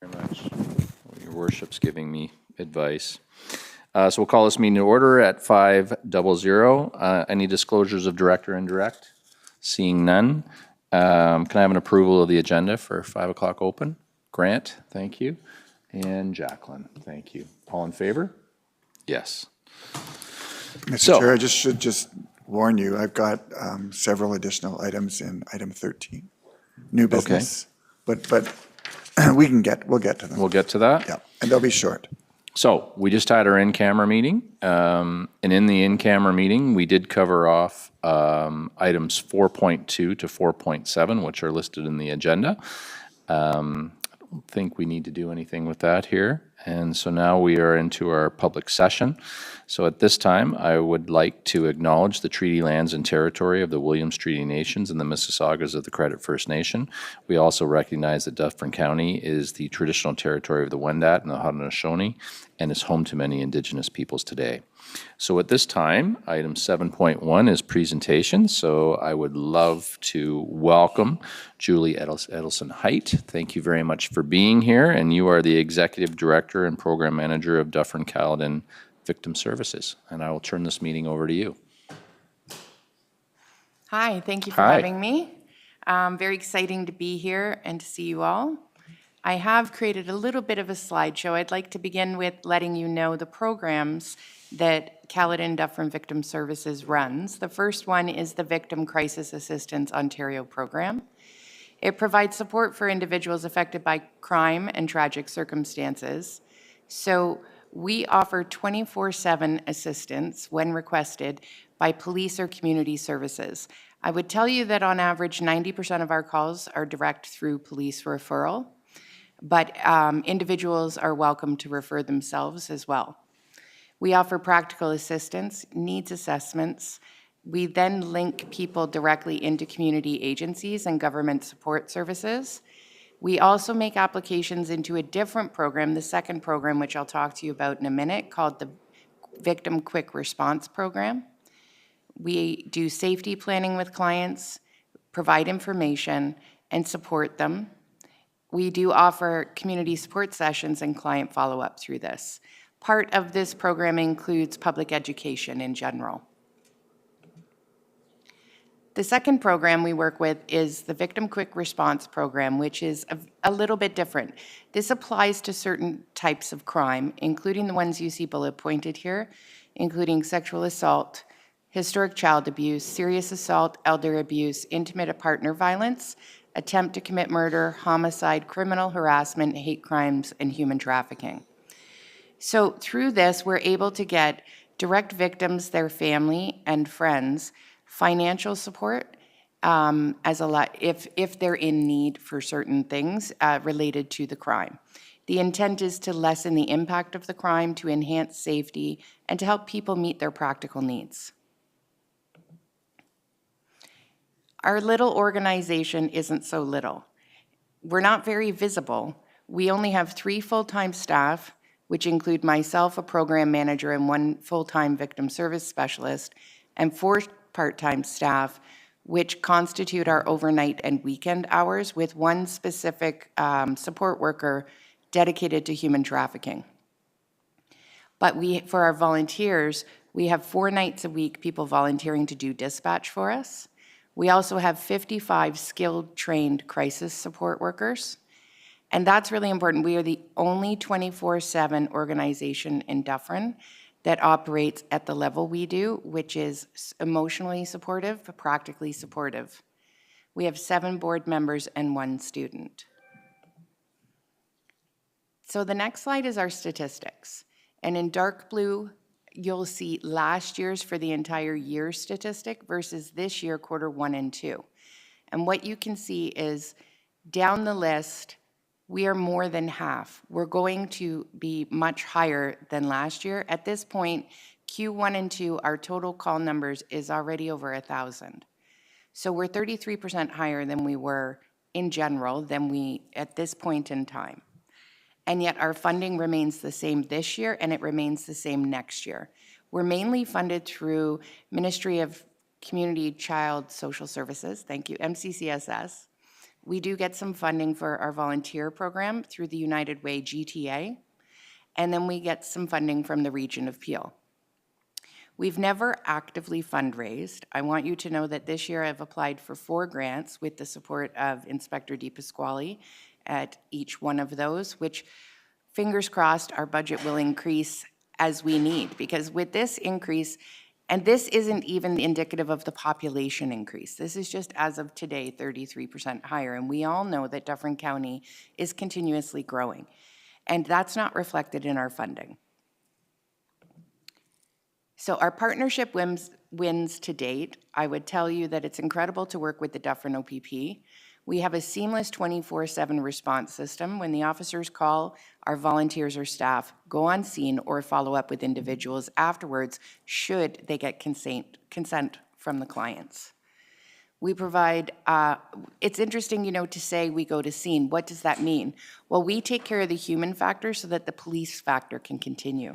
Very much. Your worship's giving me advice. So we'll call this meeting to order at 5:00. Any disclosures of direct or indirect? Seeing none. Can I have an approval of the agenda for 5 o'clock open? Grant, thank you. And Jacqueline, thank you. All in favor? Yes. Mr. Chair, I should just warn you, I've got several additional items in item 13. New business. But we'll get to them. We'll get to that? Yeah, and they'll be short. So we just had our in-camera meeting, and in the in-camera meeting, we did cover off items 4.2 to 4.7, which are listed in the agenda. I don't think we need to do anything with that here. And so now we are into our public session. So at this time, I would like to acknowledge the treaty lands and territory of the Williams Treaty Nations and the Mississaugas of the Credit First Nation. We also recognize that Dufferin County is the traditional territory of the Wendat and the Haudenosaunee and is home to many Indigenous peoples today. So at this time, item 7.1 is presentation. So I would love to welcome Julie Edelson-Height. Thank you very much for being here. And you are the Executive Director and Program Manager of Dufferin-Caledon Victim Services. And I will turn this meeting over to you. Hi, thank you for having me. Very exciting to be here and to see you all. I have created a little bit of a slideshow. I'd like to begin with letting you know the programs that Caledon Dufferin Victim Services runs. The first one is the Victim Crisis Assistance Ontario program. It provides support for individuals affected by crime and tragic circumstances. So we offer 24/7 assistance when requested by police or community services. I would tell you that on average, 90% of our calls are direct through police referral, but individuals are welcome to refer themselves as well. We offer practical assistance, needs assessments. We then link people directly into community agencies and government support services. We also make applications into a different program, the second program, which I'll talk to you about in a minute, called the Victim Quick Response Program. We do safety planning with clients, provide information, and support them. We do offer community support sessions and client follow-up through this. Part of this program includes public education in general. The second program we work with is the Victim Quick Response Program, which is a little bit different. This applies to certain types of crime, including the ones you see bullet pointed here, including sexual assault, historic child abuse, serious assault, elder abuse, intimate partner violence, attempt to commit murder, homicide, criminal harassment, hate crimes, and human trafficking. So through this, we're able to get direct victims, their family, and friends financial support if they're in need for certain things related to the crime. The intent is to lessen the impact of the crime, to enhance safety, and to help people meet their practical needs. Our little organization isn't so little. We're not very visible. We only have 3 full-time staff, which include myself, a program manager, and 1 full-time victim service specialist, and 4 part-time staff, which constitute our overnight and weekend hours, with 1 specific support worker dedicated to human trafficking. But for our volunteers, we have 4 nights a week people volunteering to do dispatch for us. We also have 55 skilled, trained crisis support workers. And that's really important. We are the only 24/7 organization in Dufferin that operates at the level we do, which is emotionally supportive, but practically supportive. We have 7 board members and 1 student. So the next slide is our statistics. And in dark blue, you'll see last year's for the entire year statistic versus this year, quarter 1 and 2. And what you can see is down the list, we are more than half. We're going to be much higher than last year. At this point, Q1 and 2, our total call numbers is already over 1,000. So we're 33% higher than we were in general at this point in time. And yet our funding remains the same this year, and it remains the same next year. We're mainly funded through Ministry of Community Child Social Services, thank you, MCCSS, We do get some funding for our volunteer program through the United Way GTA, and then we get some funding from the region of Peel. We've never actively fundraised. I want you to know that this year I've applied for 4 grants with the support of Inspector DePasquale at each one of those, which, fingers crossed, our budget will increase as we need. Because with this increase, and this isn't even indicative of the population increase. This is just, as of today, 33% higher. And we all know that Dufferin County is continuously growing. And that's not reflected in our funding. So our partnership wins to date. I would tell you that it's incredible to work with the Dufferin OPP. We have a seamless 24/7 response system. When the officers call, our volunteers or staff go on scene or follow up with individuals afterwards should they get consent from the clients. We provide, it's interesting, to say we go to scene. What does that mean? Well, we take care of the human factor so that the police factor can continue.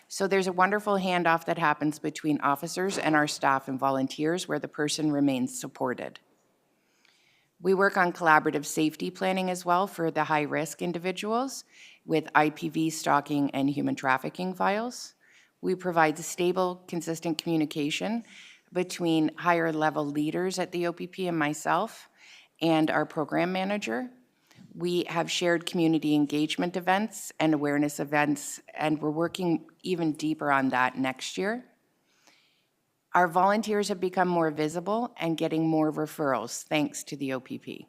So there's a wonderful handoff that happens between officers and our staff and volunteers where the person remains supported. We work on collaborative safety planning as well for the high-risk individuals with IPV stalking and human trafficking files. We provide stable, consistent communication between higher-level leaders at the OPP and myself and our program manager. We have shared community engagement events and awareness events, and we're working even deeper on that next year. Our volunteers have become more visible and getting more referrals thanks to the OPP.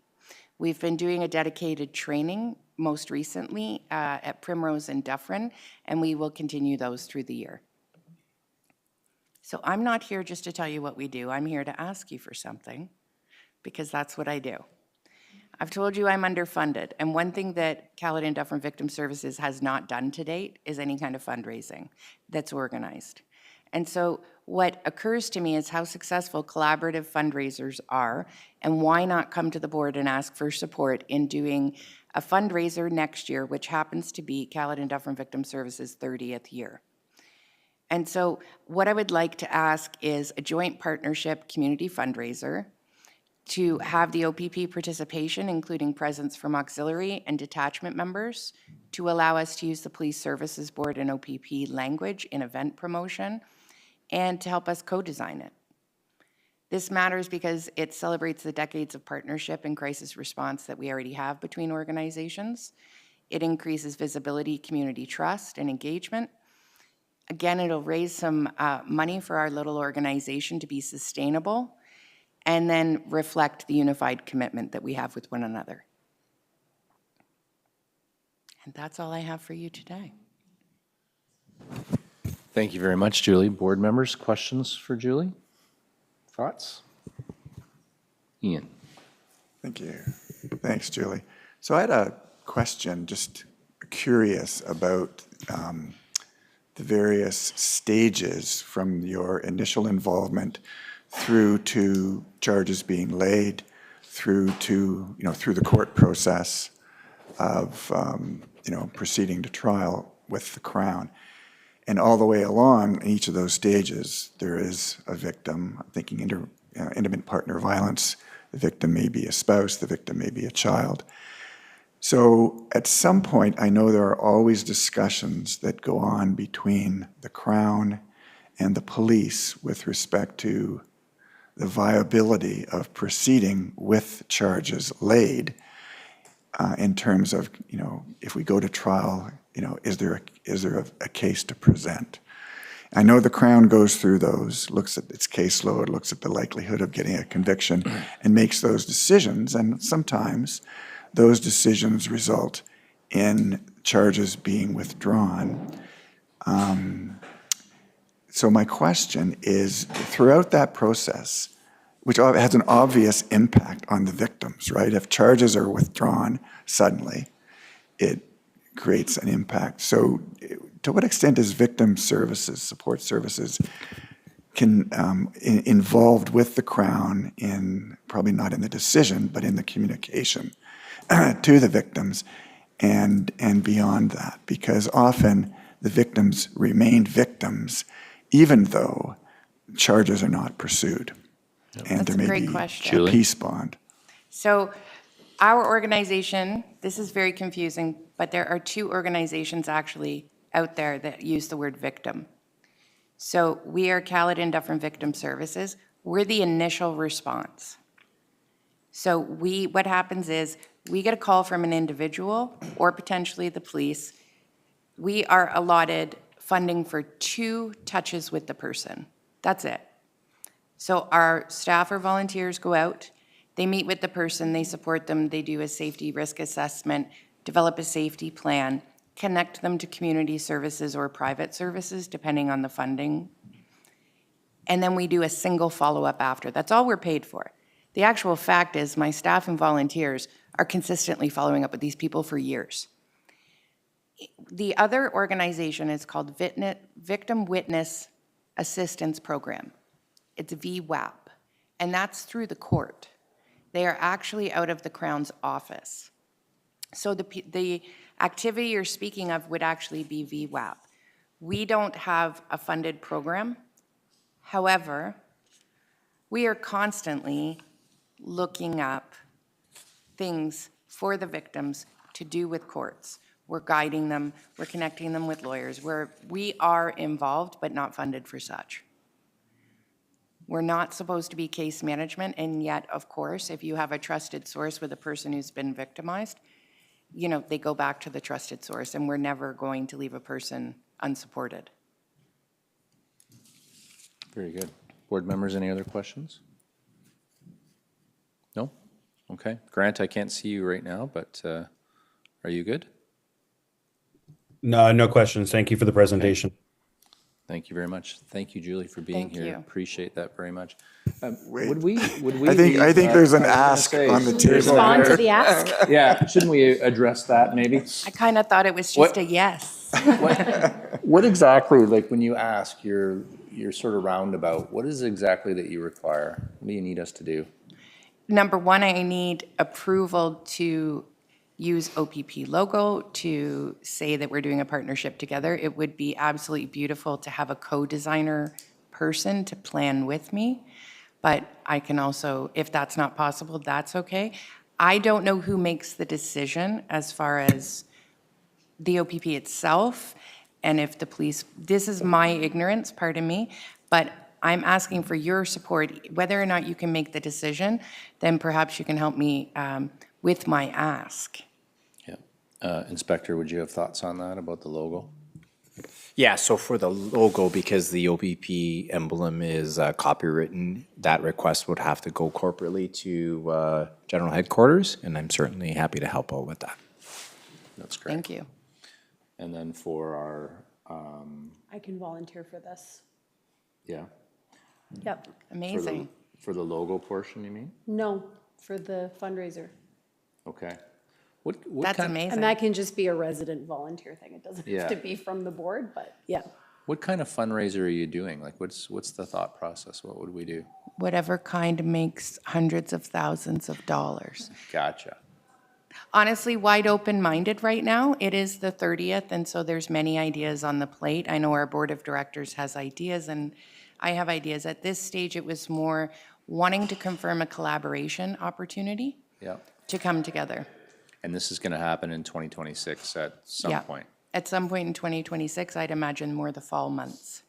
We've been doing a dedicated training most recently at Primrose and Dufferin, and we will continue those through the year. So I'm not here just to tell you what we do. I'm here to ask you for something, because that's what I do. I've told you I'm underfunded, and one thing that Caledon Dufferin Victim Services has not done to date is any kind of fundraising that's organized. And so what occurs to me is how successful collaborative fundraisers are, and why not come to the board and ask for support in doing a fundraiser next year, which happens to be Caledon Dufferin Victim Services' 30th year. And so what I would like to ask is a joint partnership community fundraiser to have the OPP participation, including presence from auxiliary and detachment members, to allow us to use the Police Services Board and OPP language in event promotion, and to help us co-design it. This matters because it celebrates the decades of partnership and crisis response that we already have between organizations. It increases visibility, community trust, and engagement. Again, it'll raise some money for our little organization to be sustainable, and then reflect the unified commitment that we have with one another. And that's all I have for you today. Thank you very much, Julie. Board members, questions for Julie? Thoughts? Ian. Thank you. Thanks, Julie. So I had a question, just curious about the various stages from your initial involvement through to charges being laid, through to, through the court process of, proceeding to trial with the Crown. And all the way along in each of those stages, there is a victim. I'm thinking intimate partner violence. The victim may be a spouse, the victim may be a child. So at some point, I know there are always discussions that go on between the Crown and the police with respect to the viability of proceeding with charges laid in terms of, if we go to trial, is there a case to present? I know the Crown goes through those, looks at its caseload, looks at the likelihood of getting a conviction, and makes those decisions. And sometimes those decisions result in charges being withdrawn. So my question is, throughout that process, which has an obvious impact on the victims, right? If charges are withdrawn suddenly, it creates an impact. So to what extent is victim services, support services, involved with the Crown in, probably not in the decision, but in the communication to the victims and beyond that? Because often the victims remain victims even though charges are not pursued. And That's there a may great be question. a peace bond. So Our organization, this is very confusing, but there are two organizations actually out there that use the word victim. So we are Caledon Dufferin Victim Services. We're the initial response. So what happens is we get a call from an individual or potentially the police. We are allotted funding for 2 touches with the person. That's it. So our staff or volunteers go out, they meet with the person, they support them, they do a safety risk assessment, develop a safety plan, connect them to community services or private services, depending on the funding. And then we do a single follow-up after. That's all we're paid for. The actual fact is my staff and volunteers are consistently following up with these people for years. The other organization is called Victim Witness Assistance Program. It's VWAP, and that's through the court. They are actually out of the Crown's office. So the activity you're speaking of would actually be VWAP. We don't have a funded program. However, we are constantly looking up things for the victims to do with courts. We're guiding them, we're connecting them with lawyers. We are involved, but not funded for such. We're not supposed to be case management, and yet, of course, if you have a trusted source with a person who's been victimized, you know, they go back to the trusted source, and we're never going to leave a person unsupported. Very good. Board members, any other questions? No? Okay. Grant, I can't see you right now, but are you good? No, no questions. Thank you for the presentation. Thank you very much. Thank you, Julie, for being Thank here. you. Appreciate that very much. Wait. Would we? I think there's an ask on the table. Respond to the ask. Yeah, shouldn't we address that maybe? I kind of thought it was just What- a yes. What exactly, like when you ask, you're sort of roundabout, what is exactly that you require? What do you need us to do? Number one, I need approval to use OPP logo to say that we're doing a partnership together. It would be absolutely beautiful to have a co-designer person to plan with me, but I can also, if that's not possible, that's okay. I don't know who makes the decision as far as the OPP itself, and if the police, this is my ignorance, pardon me, but I'm asking for your support. Whether or not you can make the decision, then perhaps you can help me with my ask. Yeah. Inspector, would you have thoughts on that about the logo? Yeah, so for the logo, because the OPP emblem is copywritten, that request would have to go corporately to general headquarters, and I'm certainly happy to help out with that. That's great. Thank you. And then for our, I can volunteer for this. yeah, Yep. Amazing. for the logo portion, you mean? No, for the fundraiser. Okay. What That's kind, amazing. And that can just be a resident volunteer thing. It doesn't Yeah. have to be from the board, but yeah. what kind of fundraiser are you doing? Like, what's the thought process? What would we do? Whatever kind makes hundreds of thousands of dollars. Gotcha. Honestly, wide open-minded right now. It is the 30th, and so there's many ideas on the plate. I know our board of directors has ideas, and I have ideas. At this stage, it was more wanting to confirm a collaboration opportunity Yeah. to come together. And this is going to happen in 2026 at some Yeah. point. At some point in 2026, I'd imagine more the fall months.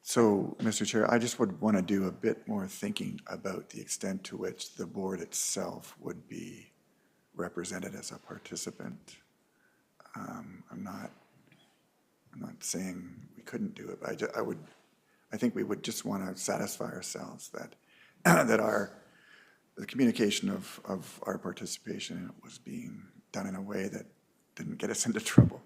So, Mr. Chair, I just would want to do a bit more thinking about the extent to which the board itself would be represented as a participant. I'm not saying we couldn't do it, but I think we would just want to satisfy ourselves that, the communication of our participation was being done in a way that didn't get us into trouble.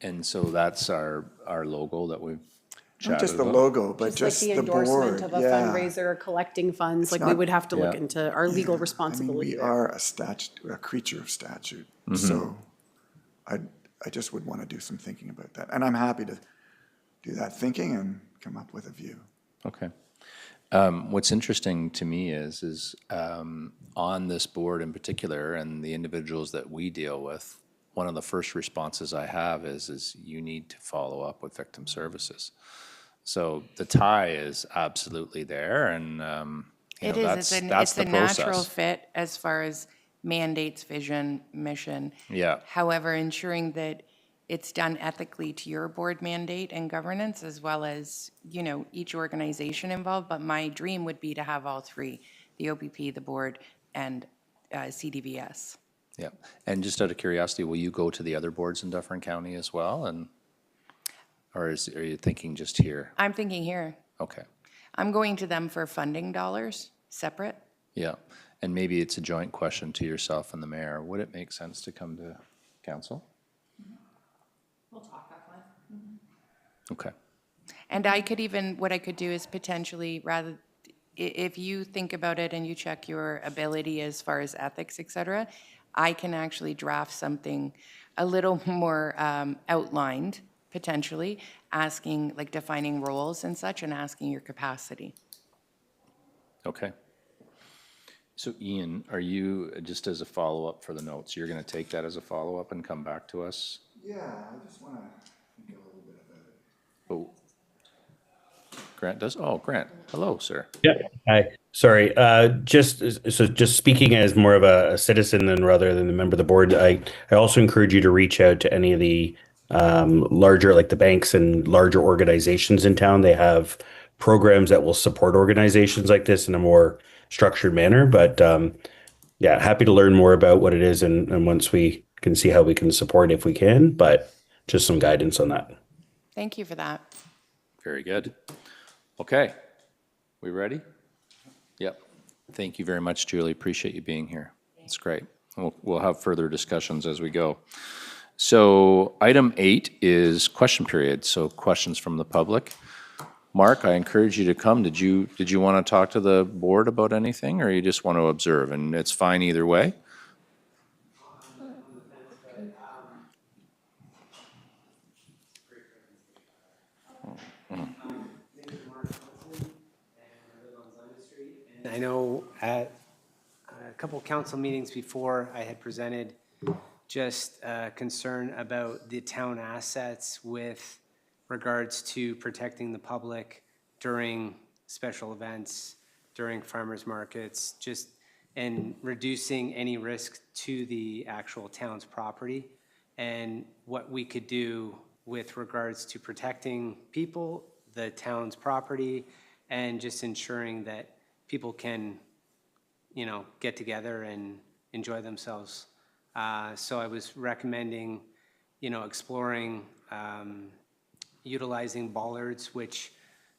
And so that's our logo that we've Not chatted just the about? logo, but Just like just the the board. endorsement of a Yeah. fundraiser, collecting funds, like we not- would have to look Yeah. into our legal I mean, responsibility we there. are a creature of statute, so I just would want to do some thinking about that. And I'm happy to do that thinking and come up with a view. Okay. What's interesting to me is on this board in particular and the individuals that we deal with, one of the first responses I have is you need to follow up with victim services. So the tie is absolutely there, and It is, that's it's the a natural process. fit as far as mandates, vision, mission. Yeah. However, ensuring that it's done ethically to your board mandate and governance, as well as, you know, each organization involved. But my dream would be to have all three, the OPP, the board, and CDVS. Yeah. And just out of curiosity, will you go to the other boards in Dufferin County as well? Or are you thinking just here? I'm thinking here, Okay. I'm going to them for funding dollars, separate. Yeah. And maybe it's a joint question to yourself and the mayor. Would it make sense to come to council? We'll talk offline. Okay. And I could even, what I could do is potentially, rather, if you think about it and you check your ability as far as ethics, et cetera, I can actually draft something a little more outlined, potentially, asking, like defining roles and such, and asking your capacity. Okay. So Ian, are you, just as a follow-up for the notes, you're going to take that as a follow-up and come back to us? Yeah, I just want to think a little bit about it. Oh. Grant does? Oh, Grant. Hello, sir. Yeah. Hi. Sorry. Just speaking as more of a citizen than rather than a member of the board, I also encourage you to reach out to any of the larger, like the banks and larger organizations in town. They have programs that will support organizations like this in a more structured manner. But yeah, happy to learn more about what it is, and once we can see how we can support if we can. But just some guidance on that. Thank you for that. Very good. Okay. We ready? Yep. Thank you very much, Julie. Appreciate you being here. It's great. We'll have further discussions as we go. So item 8 is question period. So questions from the public. Mark, I encourage you to come. Did you want to talk to the board about anything, or you just want to observe? And it's fine either way. I know at a couple council meetings before, I had presented just concern about the town assets with regards to protecting the public during special events, during farmers markets, and reducing any risk to the actual town's property, and what we could do with regards to protecting people, the town's property, and just ensuring that people can, you know, get together and enjoy themselves. So I was recommending, you know, exploring utilizing bollards, which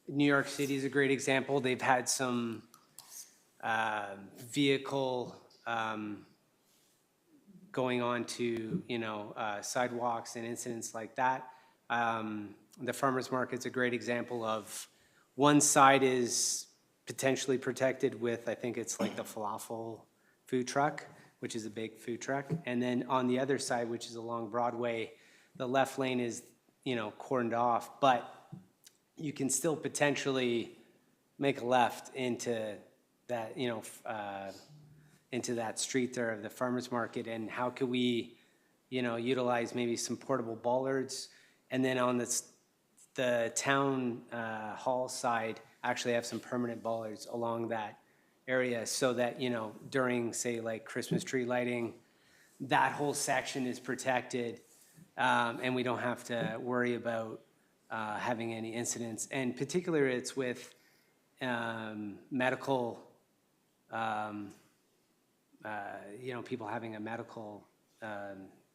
New York City is a great example. They've had some vehicle going on to, you know, sidewalks and incidents like that. The farmers market's a great example of one side is potentially protected with, I think it's like the falafel food truck, which is a big food truck. And then on the other side, which is along Broadway, the left lane is, you know, cordoned off, but you can still potentially make a left into that, you know, into that street there of the farmers market. And how could we, you know, utilize maybe some portable bollards, and then on the town hall side, actually have some permanent bollards along that area, so that, you know, during, say, like Christmas tree lighting, that whole section is protected, and we don't have to worry about having any incidents. And particularly it's with medical, you know, people having a medical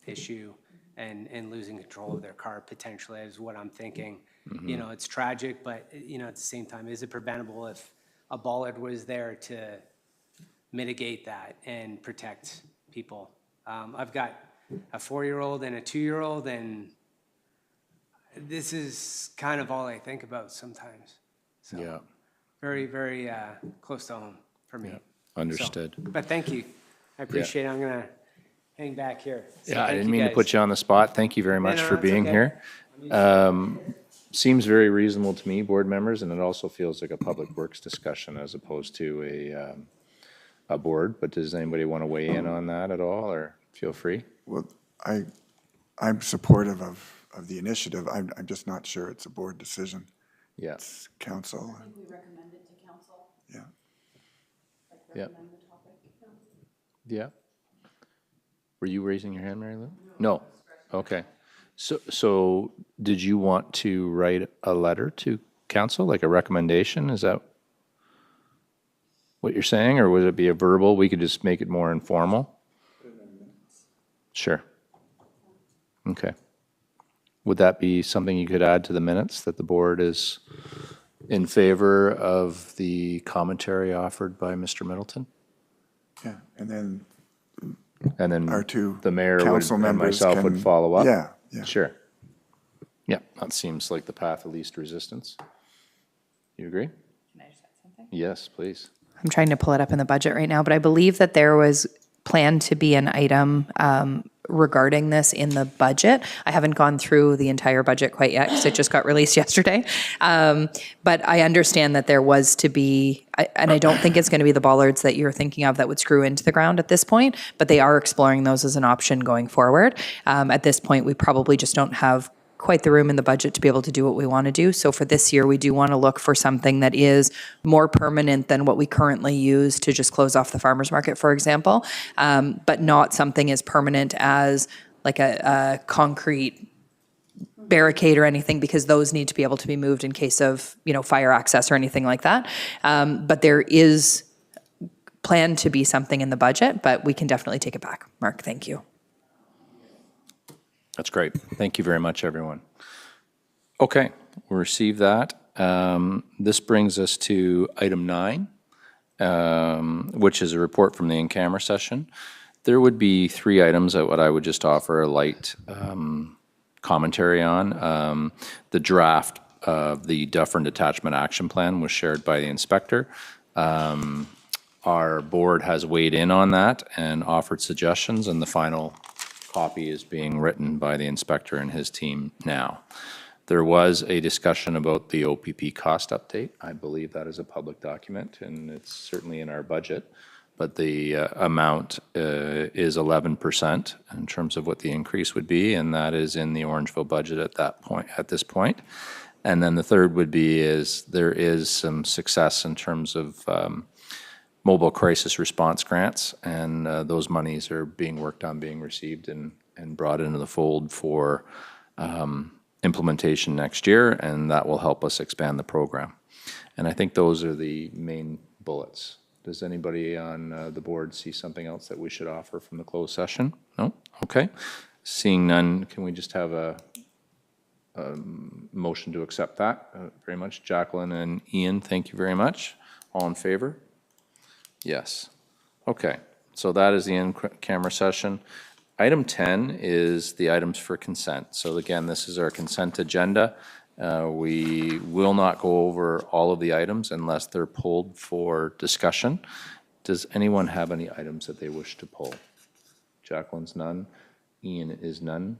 issue and losing control of their car potentially is what I'm thinking. You know, it's tragic, but, you know, at the same time, is it preventable if a bollard was there to mitigate that and protect people? I've got a 4-year-old and a 2-year-old, and this is kind of all I think about sometimes. So Yeah. very, very close to home for me. Understood. So, but thank you. I appreciate it. I'm going to hang back here. So Yeah, I thank didn't you mean to guys. put you on the spot. Thank you very much no, for it's being okay. here. Seems very reasonable to me, board members, and it also feels like a public works discussion as opposed to a board. But does anybody want to weigh in on that at all, or feel free? Well, I'm supportive of the initiative. I'm just not sure it's a board decision. Yeah. It's council. We recommend it to council. Yeah. Yeah. Yeah. Were you raising your hand, Mary Lou? No. Okay. So did you want to write a letter to council, like a recommendation? Is that what you're saying, or would it be a verbal? We could just make it more informal? Sure. Okay. Would that be something you could add to the minutes, that the board is in favor of the commentary offered by Mr. Middleton? Yeah, and then And then our two the mayor would, council and members myself would can- follow up? Yeah, yeah. Sure. Yeah, that seems like the path of least resistance. You agree? Can I just add something? Yes, please. I'm trying to pull it up in the budget right now, but I believe that there was planned to be an item regarding this in the budget. I haven't gone through the entire budget quite yet because it just got released yesterday. But I understand that there was to be, and I don't think it's going to be the bollards that you're thinking of that would screw into the ground at this point, but they are exploring those as an option going forward. At this point, we probably just don't have quite the room in the budget to be able to do what we want to do. So for this year, we do want to look for something that is more permanent than what we currently use to just close off the farmer's market, for example, but not something as permanent as like a concrete barricade or anything, because those need to be able to be moved in case of, fire access or anything like that. But there is planned to be something in the budget, but we can definitely take it back. Mark, thank you. That's great. Thank you very much, everyone. Okay, we'll receive that. This brings us to item 9, which is a report from the in-camera session. There would be 3 items that what I would just offer a light commentary on. The draft of the Dufferin Detachment Action Plan was shared by the inspector. Our board has weighed in on that and offered suggestions, and the final copy is being written by the inspector and his team now. There was a discussion about the OPP cost update. I believe that is a public document, and it's certainly in our budget, but the amount is 11% in terms of what the increase would be, and that is in the Orangeville budget at this point. And then the third would be is there is some success in terms of mobile crisis response grants, and those monies are being worked on, being received and brought into the fold for implementation next year, and that will help us expand the program. And I think those are the main bullets. Does anybody on the board see something else that we should offer from the closed session? No? Okay. Seeing none, can we just have a motion to accept that? Very much. Jacqueline and Ian, thank you very much. All in favor? Yes. Okay, so that is the in-camera session. Item 10 is the items for consent. So again, this is our consent agenda. We will not go over all of the items unless they're pulled for discussion. Does anyone have any items that they wish to pull? Jacqueline's none. Ian is none.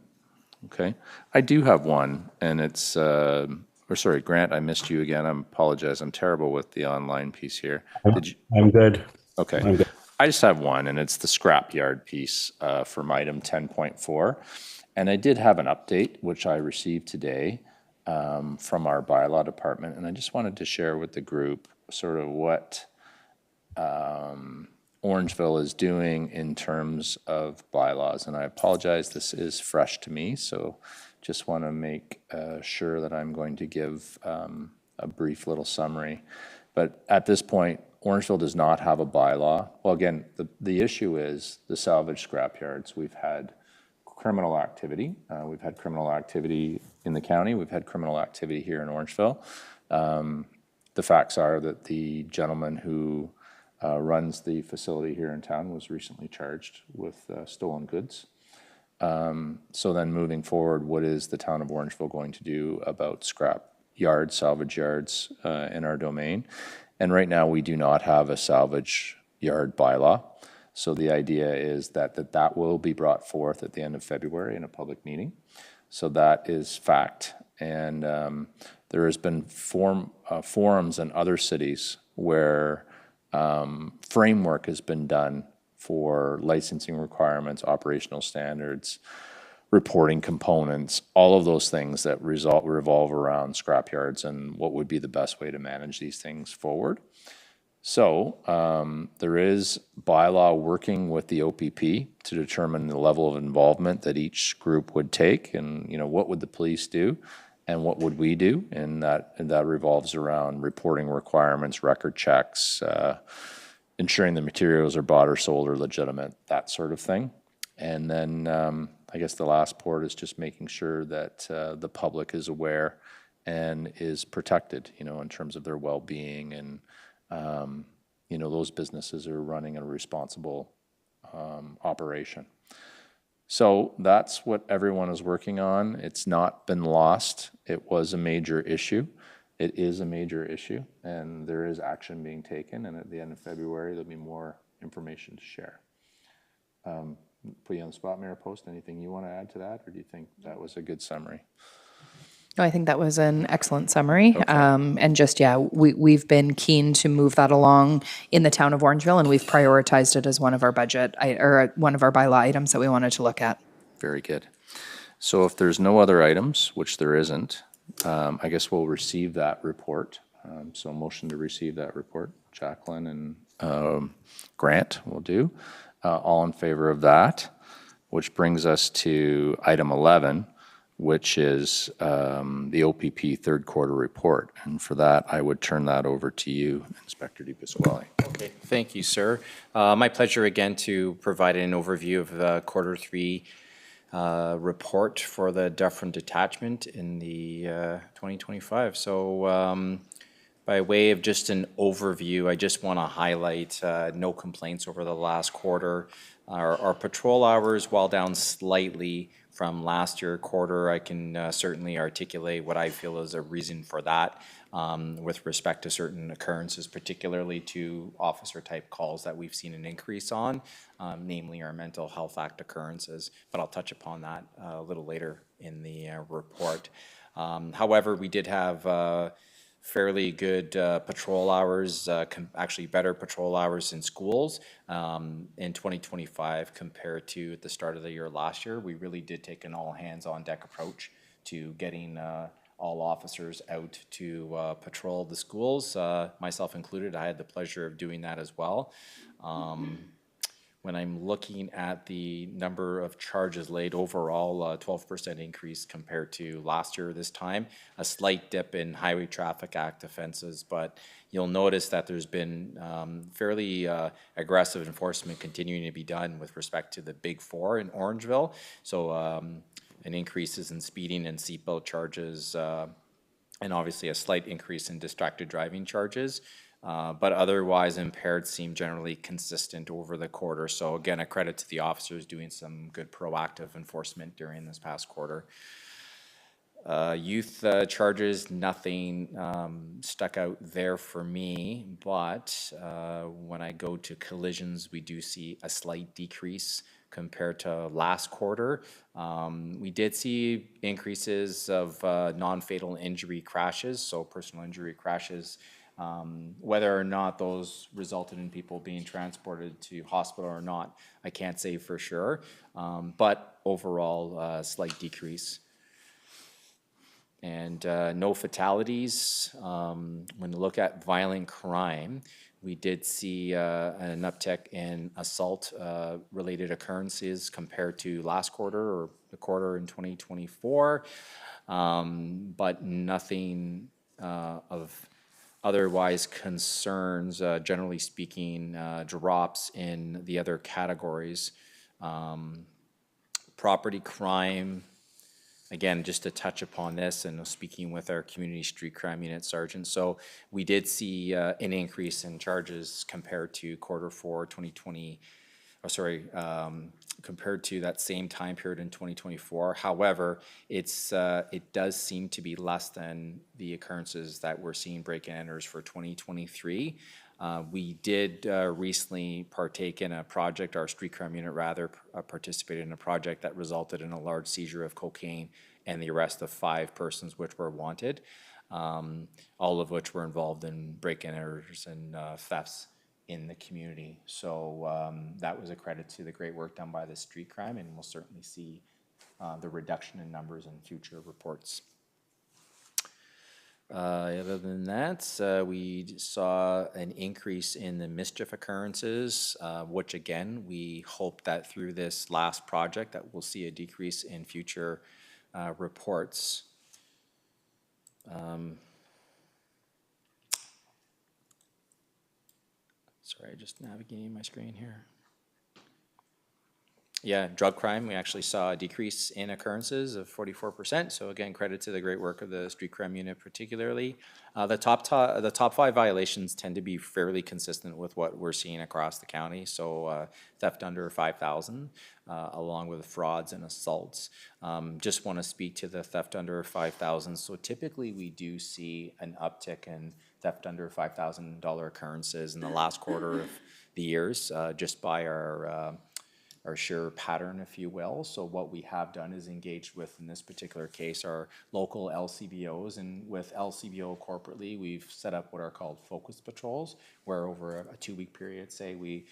Okay. I do have one, and it's, or sorry, Grant, I missed you again. I apologize. I'm terrible with the online piece here. Did you? I'm good. Okay. I'm good. I just have one, and it's the scrapyard piece from item 10.4. And I did have an update, which I received today from our bylaw department, and I just wanted to share with the group sort of what Orangeville is doing in terms of bylaws. And I apologize, this is fresh to me, so just want to make sure that I'm going to give a brief little summary. But at this point, Orangeville does not have a bylaw. Well, again, the issue is the salvage scrapyards. We've had criminal activity. We've had criminal activity in the county. We've had criminal activity here in Orangeville. The facts are that the gentleman who runs the facility here in town was recently charged with stolen goods. So then moving forward, what is the town of Orangeville going to do about scrap yards, salvage yards in our domain? And right now we do not have a salvage yard bylaw. So the idea is that will be brought forth at the end of February in a public meeting. So that is fact. And there has been forums in other cities where framework has been done for licensing requirements, operational standards, reporting components, all of those things that revolve around scrapyards and what would be the best way to manage these things forward. So there is bylaw working with the OPP to determine the level of involvement that each group would take, and what would the police do, and what would we do, and that revolves around reporting requirements, record checks, ensuring the materials are bought or sold or legitimate, that sort of thing. And then I guess the last part is just making sure that the public is aware and is protected, in terms of their well-being, and those businesses are running a responsible operation. So that's what everyone is working on. It's not been lost. It was a major issue. It is a major issue, and there is action being taken, and at the end of February, there'll be more information to share. Put you on the spot, Mayor Post, anything you want to add to that, or do you think that was a good summary? No, I think that was an excellent summary. And just, we've been keen to move that along in the town of Orangeville, and we've prioritized it as one of our one of our bylaw items that we wanted to look at. Very good. So if there's no other items, which there isn't, I guess we'll receive that report. So motion to receive that report. Jacqueline and Grant will do. All in favor of that, which brings us to item 11, which is the OPP third quarter report. And for that, I would turn that over to you, Inspector DePasquale. Okay, thank you, sir. My pleasure again to provide an overview of the quarter 3 report for the Dufferin Detachment in the 2025. So by way of just an overview, I just want to highlight no complaints over the last quarter. Our patrol hours, while down slightly from last year quarter, I can certainly articulate what I feel is a reason for that with respect to certain occurrences, particularly to officer-type calls that we've seen an increase on, namely our Mental Health Act occurrences, but I'll touch upon that a little later in the report. However, we did have fairly good patrol hours, actually better patrol hours in schools in 2025 compared to the start of the year last year. We really did take an all-hands-on-deck approach to getting all officers out to patrol the schools, myself included. I had the pleasure of doing that as well. When I'm looking at the number of charges laid overall, 12% increase compared to last year this time, a slight dip in Highway Traffic Act offenses, but you'll notice that there's been fairly aggressive enforcement continuing to be done with respect to the Big Four in Orangeville. So an increases in speeding and seatbelt charges, and obviously a slight increase in distracted driving charges. But otherwise impaired seem generally consistent over the quarter. So again, a credit to the officers doing some good proactive enforcement during this past quarter. Youth charges, nothing stuck out there for me, but when I go to collisions, we do see a slight decrease compared to last quarter. We did see increases of non-fatal injury crashes, so personal injury crashes. Whether or not those resulted in people being transported to hospital or not, I can't say for sure, but overall, slight decrease. And no fatalities. When you look at violent crime, we did see an uptick in assault-related occurrences compared to last quarter or the quarter in 2024, but nothing of otherwise concerns, generally speaking, drops in the other categories. Property crime, again, just to touch upon this, and speaking with our community street crime unit sergeant, so we did see an increase in charges compared to quarter 4 2020, compared to that same time period in 2024. However, it does seem to be less than the occurrences that we're seeing break-in enters for 2023. We did recently partake in a project, our street crime unit rather participated in a project that resulted in a large seizure of cocaine and the arrest of 5 persons which were wanted, all of which were involved in break-in enters and thefts in the community. So that was a credit to the great work done by the street crime, and we'll certainly see the reduction in numbers in future reports. Other than that, we saw an increase in the mischief occurrences, which again, we hope that through this last project that we'll see a decrease in future reports. Sorry, just navigating my screen here. Yeah, drug crime, we actually saw a decrease in occurrences of 44%. So again, credit to the great work of the street crime unit particularly. The top 5 violations tend to be fairly consistent with what we're seeing across the county. So theft under 5,000, along with frauds and assaults. Just want to speak to the theft under 5,000. So typically we do see an uptick in theft under $5,000 occurrences in the last quarter of the years, just by our sheer pattern, if you will. So what we have done is engaged with, in this particular case, our local LCBOs, and with LCBO corporately, we've set up what are called focus patrols, where over a 2-week period, say we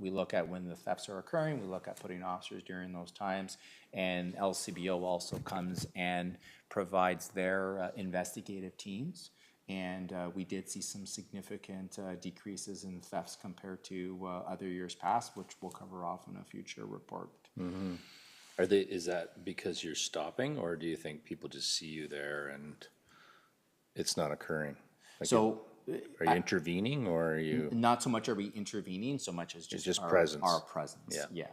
look at when the thefts are occurring, we look at putting officers during those times, and LCBO also comes and provides their investigative teams. And we did see some significant decreases in thefts compared to other years past, which we'll cover off in a future report. Is that because you're stopping, or do you think people just see you there and it's not occurring? Like, So are you intervening, or are you? not so much are we intervening, so much as just our presence. Our presence. Yeah. Yeah,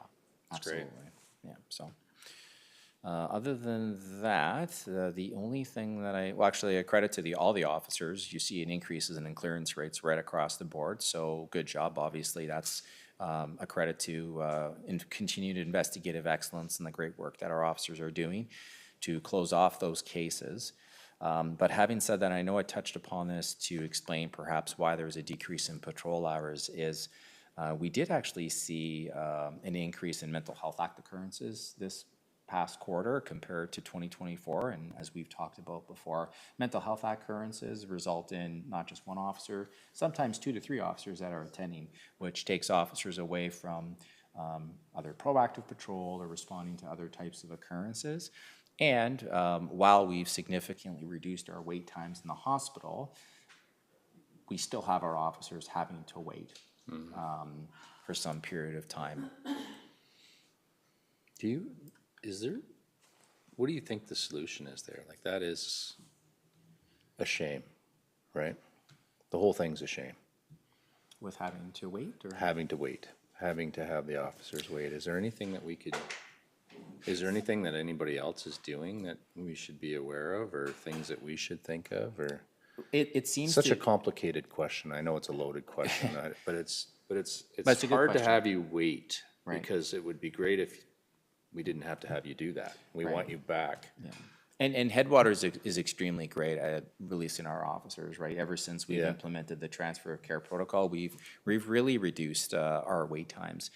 That's great. absolutely. Yeah, so. Other than that, the only thing that actually a credit to all the officers, you see an increases in clearance rates right across the board. So good job. Obviously, that's a credit to continued investigative excellence and the great work that our officers are doing to close off those cases. But having said that, I know I touched upon this to explain perhaps why there was a decrease in patrol hours is we did actually see an increase in mental health act occurrences this past quarter compared to 2024. And as we've talked about before, mental health occurrences result in not just one officer, sometimes 2 to 3 officers that are attending, which takes officers away from other proactive patrol or responding to other types of occurrences. And while we've significantly reduced our wait times in the hospital, we still have our officers having to wait for some period of time. What do you think the solution is there? Like, that is a shame, right? The whole thing's a shame. With having to wait? Or? Having to wait, having to have the officers wait. Is there anything that anybody else is doing that we should be aware of, or things that we should think of, or? It seems Such a complicated question. I know it's a loaded question, but it's a good hard to question. have you wait, Right. because it would be great if we didn't have to have you do that. We want you back. Yeah. And Headwaters is extremely great at releasing our officers, right? Ever since we've implemented the transfer of care protocol, we've really reduced our wait times.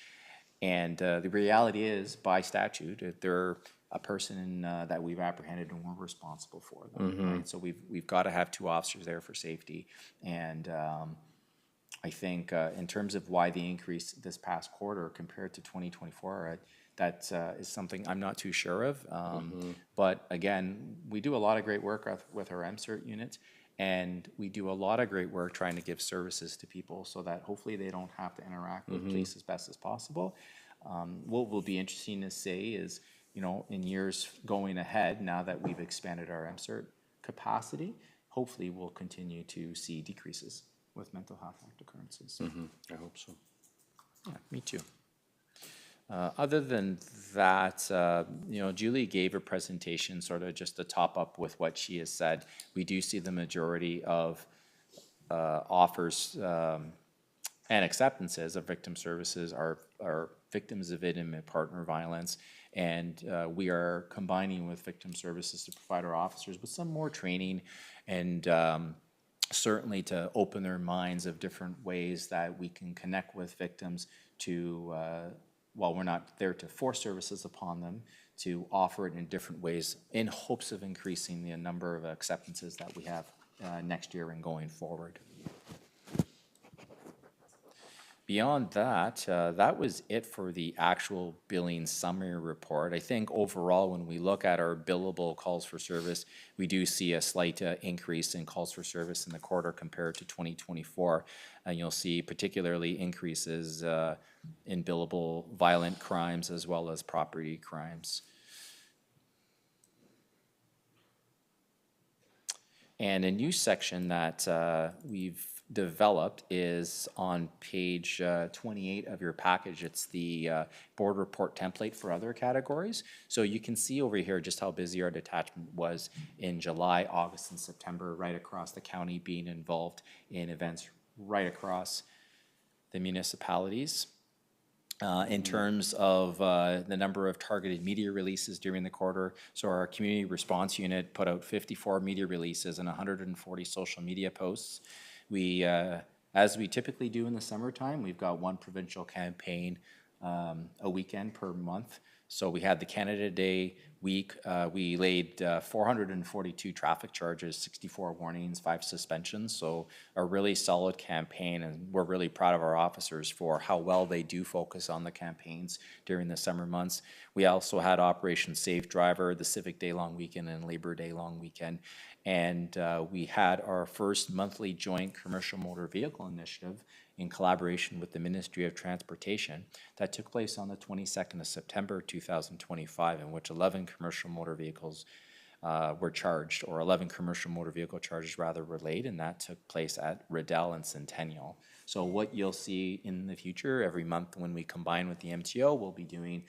And the reality is, by statute, if they're a person that we've apprehended, and we're responsible for them, right? So we've got to have 2 officers there for safety. And I think in terms of why the increase this past quarter compared to 2024, that is something I'm not too sure of. But again, we do a lot of great work with our MCERT units, and we do a lot of great work trying to give services to people so that hopefully they don't have to interact with police as best as possible. What will be interesting to say is, in years going ahead, now that we've expanded our MCERT capacity, hopefully we'll continue to see decreases with mental health act occurrences. I hope so. Yeah, me too. Other than that, Julie gave a presentation sort of just to top up with what she has said. We do see the majority of offers and acceptances of victim services are victims of intimate partner violence, and we are combining with victim services to provide our officers with some more training and certainly to open their minds of different ways that we can connect with victims to while we're not there to force services upon them, to offer it in different ways in hopes of increasing the number of acceptances that we have next year and going forward. Beyond that, that was it for the actual billing summary report. I think overall, when we look at our billable calls for service, we do see a slight increase in calls for service in the quarter compared to 2024. And you'll see particularly increases in billable violent crimes as well as property crimes. And a new section that we've developed is on page 28 of your package. It's the board report template for other categories. So you can see over here just how busy our detachment was in July, August, and September, right across the county, being involved in events right across the municipalities. In terms of the number of targeted media releases during the quarter. So our community response unit put out 54 media releases and 140 social media posts. We, as we typically do in the summertime, we've got one provincial campaign a weekend per month. So we had the Canada Day week. We laid 442 traffic charges, 64 warnings, 5 suspensions. So a really solid campaign, and we're really proud of our officers for how well they do focus on the campaigns during the summer months. We also had Operation Safe Driver, the Civic Day long weekend, and Labor Day long weekend. And we had our first monthly joint commercial motor vehicle initiative in collaboration with the Ministry of Transportation that took place on the 22nd of September 2025, in which 11 commercial motor vehicles were charged, or 11 commercial motor vehicle charges rather were laid, and that took place at Riddell and Centennial. So what you'll see in the future, every month when we combine with the MTO, we'll be doing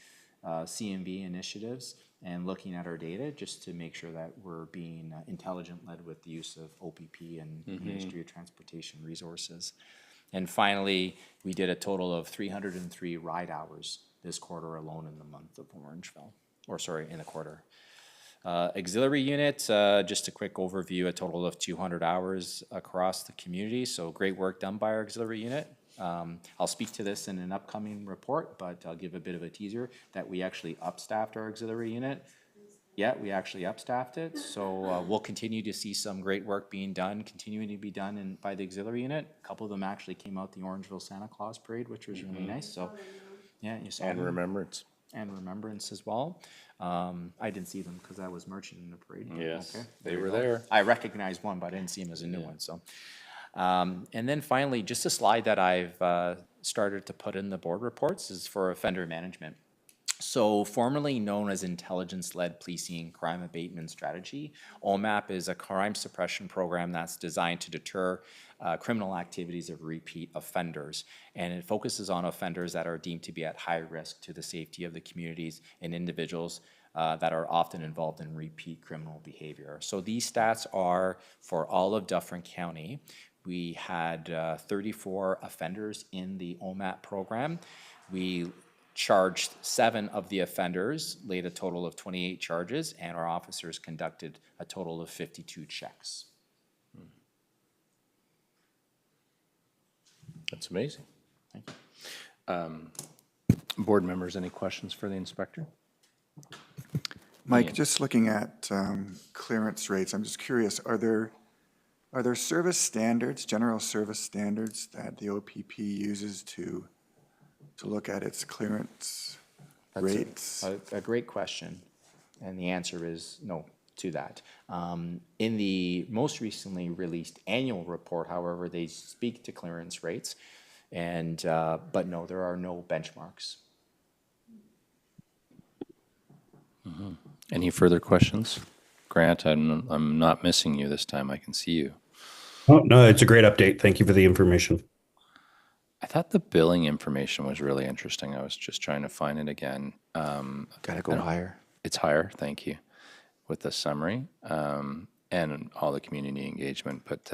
CMV initiatives and looking at our data just to make sure that we're being intelligent-led with the use of OPP and Ministry of Transportation resources. And finally, we did a total of 303 ride hours this quarter alone in the month of Orangeville, or sorry, in the quarter. Auxiliary unit, just a quick overview, a total of 200 hours across the community. So great work done by our auxiliary unit. I'll speak to this in an upcoming report, but I'll give a bit of a teaser that we actually upstaffed our auxiliary unit. Yeah, we actually upstaffed it, so we'll continue to see some great work being done, continuing to be done by the auxiliary unit. A couple of them actually came out the Orangeville Santa Claus Parade, which was really nice. So, yeah, you saw And them. remembrance. And remembrance as well. I didn't see them because I was marching in the parade. Yes, Okay, they you were go. there. I recognized one, but I didn't see him as a new one. So, and then finally, just a slide that I've started to put in the board reports is for offender management. So formerly known as Intelligence-Led Policing Crime Abatement Strategy, OMAP is a crime suppression program that's designed to deter criminal activities of repeat offenders. And it focuses on offenders that are deemed to be at high risk to the safety of the communities and individuals that are often involved in repeat criminal behavior. So these stats are for all of Dufferin County. We had 34 offenders in the OMAP program. We charged 7 of the offenders, laid a total of 28 charges, and our officers conducted a total of 52 checks. That's amazing. Thank you. Board members, any questions for the inspector? Mike, just looking at clearance rates, I'm just curious, are there service standards, general service standards that the OPP uses to look at its clearance rates? A great question, and the answer is no to that. In the most recently released annual report, however, they speak to clearance rates, and but no, there are no benchmarks. Any further questions? Grant, I'm not missing you this time. I can see you. Oh, no, it's a great update. Thank you for the information. I thought the billing information was really interesting. I was just trying to find it again. Gotta go higher. It's higher, thank you, with the summary and all the community engagement. But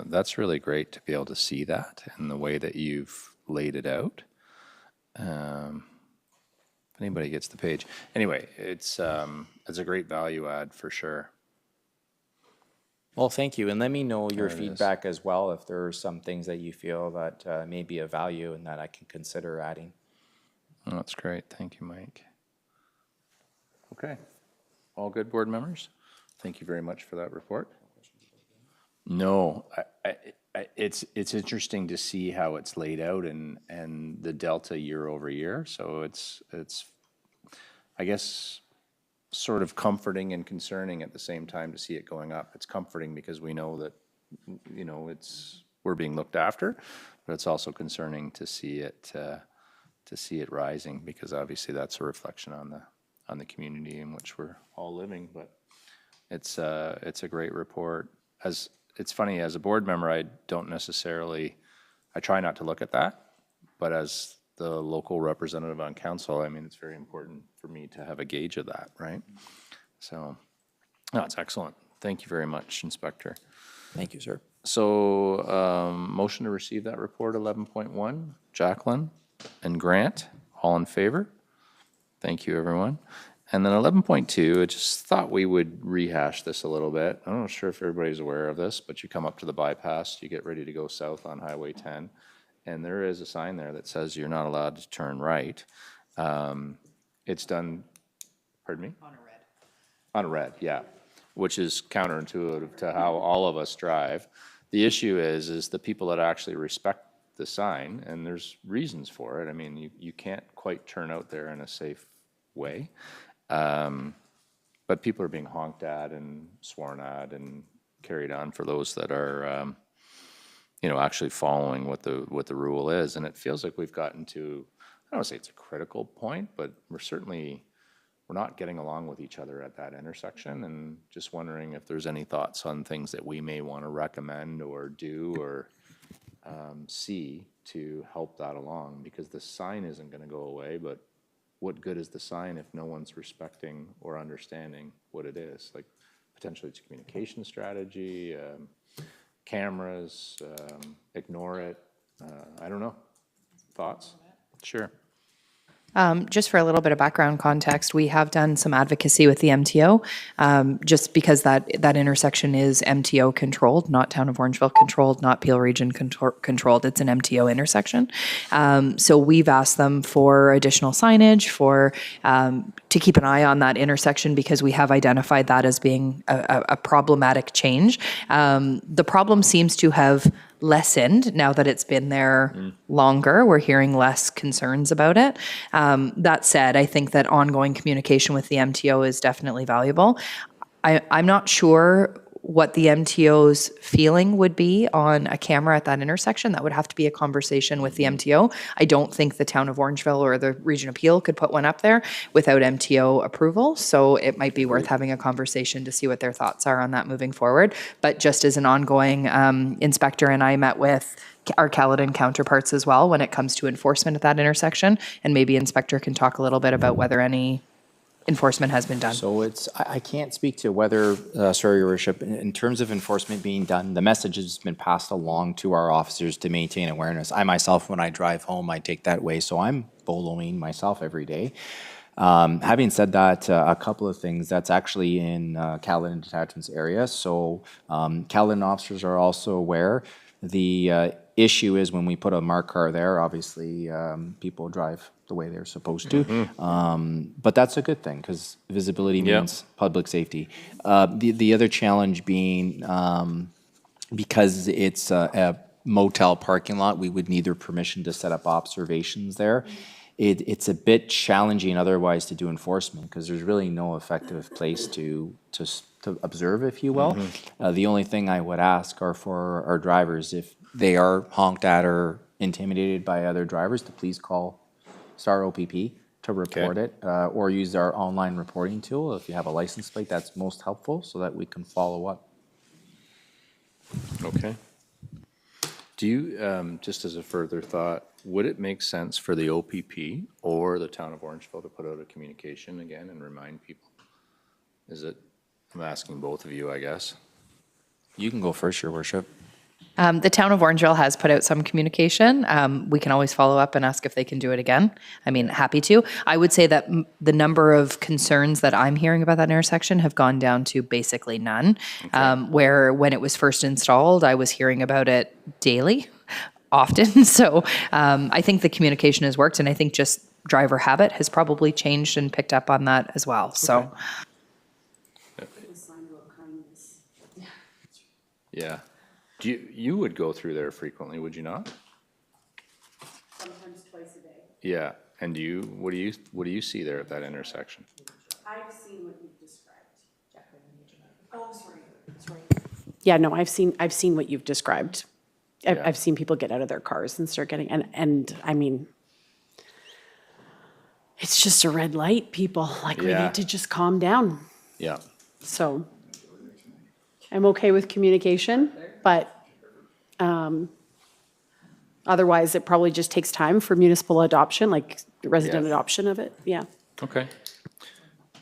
that's really great to be able to see that and the way that you've laid it out. If anybody gets the page. Anyway, it's a great value add for sure. Well, thank you, and let me know your There it is. feedback as well if there are some things that you feel that may be of value and that I can consider adding. Oh, that's great. Thank you, Mike. Okay. All good, board members? Thank you very much for that report. No, it's interesting to see how it's laid out and the delta year over year. So it's I guess sort of comforting and concerning at the same time to see it going up. It's comforting because we know that, you know, we're being looked after, but it's also concerning to see it rising, because obviously that's a reflection on the community in which we're all living. But it's a great report. It's funny, as a board member, I try not to look at that, but as the local representative on council, I mean, it's very important for me to have a gauge of that, right? So, no, it's excellent. Thank you very much, Inspector. Thank you, sir. So, motion to receive that report, 11.1, Jacqueline and Grant, all in favor? Thank you, everyone. And then 11.2, I just thought we would rehash this a little bit. I'm not sure if everybody's aware of this, but you come up to the bypass, you get ready to go south on Highway 10, and there is a sign there that says you're not allowed to turn right. It's done, pardon me? On a red, yeah, which is counterintuitive to how all of us drive. The issue is the people that actually respect the sign, and there's reasons for it. I mean, you can't quite turn out there in a safe way. But people are being honked at and sworn at and carried on for those that are, you know, actually following what the rule is. And it feels like we've gotten to, I don't want to say it's a critical point, but we're not getting along with each other at that intersection, and just wondering if there's any thoughts on things that we may want to recommend or do or see to help that along, because the sign isn't going to go away, but what good is the sign if no one's respecting or understanding what it is? Like, potentially it's a communication strategy, cameras, ignore it. I don't know. Thoughts? Sure. Just for a little bit of background context, we have done some advocacy with the MTO, just because that intersection is MTO controlled, not Town of Orangeville controlled, not Peel Region controlled. It's an MTO intersection. So we've asked them for additional signage to keep an eye on that intersection, because we have identified that as being a problematic change. The problem seems to have lessened now that it's been there longer. We're hearing less concerns about it. That said, I think that ongoing communication with the MTO is definitely valuable. I'm not sure what the MTO's feeling would be on a camera at that intersection. That would have to be a conversation with the MTO. I don't think the Town of Orangeville or the Region of Peel could put one up there without MTO approval. So it might be worth having a conversation to see what their thoughts are on that moving forward. But just as an ongoing, Inspector and I met with our Caledon counterparts as well when it comes to enforcement at that intersection. And maybe Inspector can talk a little bit about whether any enforcement has been done. So I can't speak to whether, sorry, Your Worship, in terms of enforcement being done, the message has been passed along to our officers to maintain awareness. I myself, when I drive home, I take that way, so I'm boloing myself every day. Having said that, a couple of things. That's actually in Caledon Detachment's area, so Caledon officers are also aware. The issue is when we put a marked car there, obviously people drive the way they're supposed to. But that's a good thing, because visibility means public safety. The other challenge being, because it's a motel parking lot, we would need their permission to set up observations there. It's a bit challenging otherwise to do enforcement, because there's really no effective place to observe, if you will. The only thing I would ask are for our drivers, if they are honked at or intimidated by other drivers, to please call Star OPP to report it, or use our online reporting tool. If you have a license plate, that's most helpful, so that we can follow up. Okay. Do you, just as a further thought, would it make sense for the OPP or the Town of Orangeville to put out a communication again and remind people? I'm asking both of you, I guess. You can go first, Your Worship. The Town of Orangeville has put out some communication. We can always follow up and ask if they can do it again. I mean, happy to. I would say that the number of concerns that I'm hearing about that intersection have gone down to basically none. Where when it was first installed, I was hearing about it daily, often. So I think the communication has worked, and I think just driver habit has probably changed and picked up on that as well. So. Yeah. You would go through there frequently, would you not? Sometimes twice a day. Yeah, and what do you see there at that intersection? I've seen what you've described. Oh, sorry. Yeah, no, I've seen what you've described. I've seen people get out of their cars and start getting, and I mean, it's just a red light, people. Like, we Yeah. need to just calm down. Yeah, So I'm okay with communication, but otherwise, it probably just takes time for municipal adoption, like resident Yeah. adoption of it. Yeah. okay.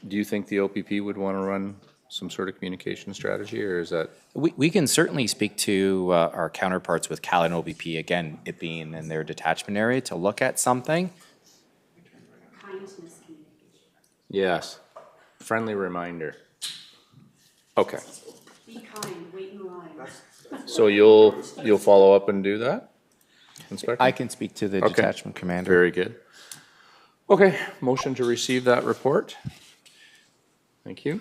Do you think the OPP would want to run some sort of communication strategy, or is that? We can certainly speak to our counterparts with Cal and OPP, again, it being in their detachment area, to look at something. Yes, friendly reminder. Okay, Be kind, wait in line. so you'll follow up and do that, Inspector? I can speak to the Okay. detachment commander. Very good. Okay, motion to receive that report. Thank you.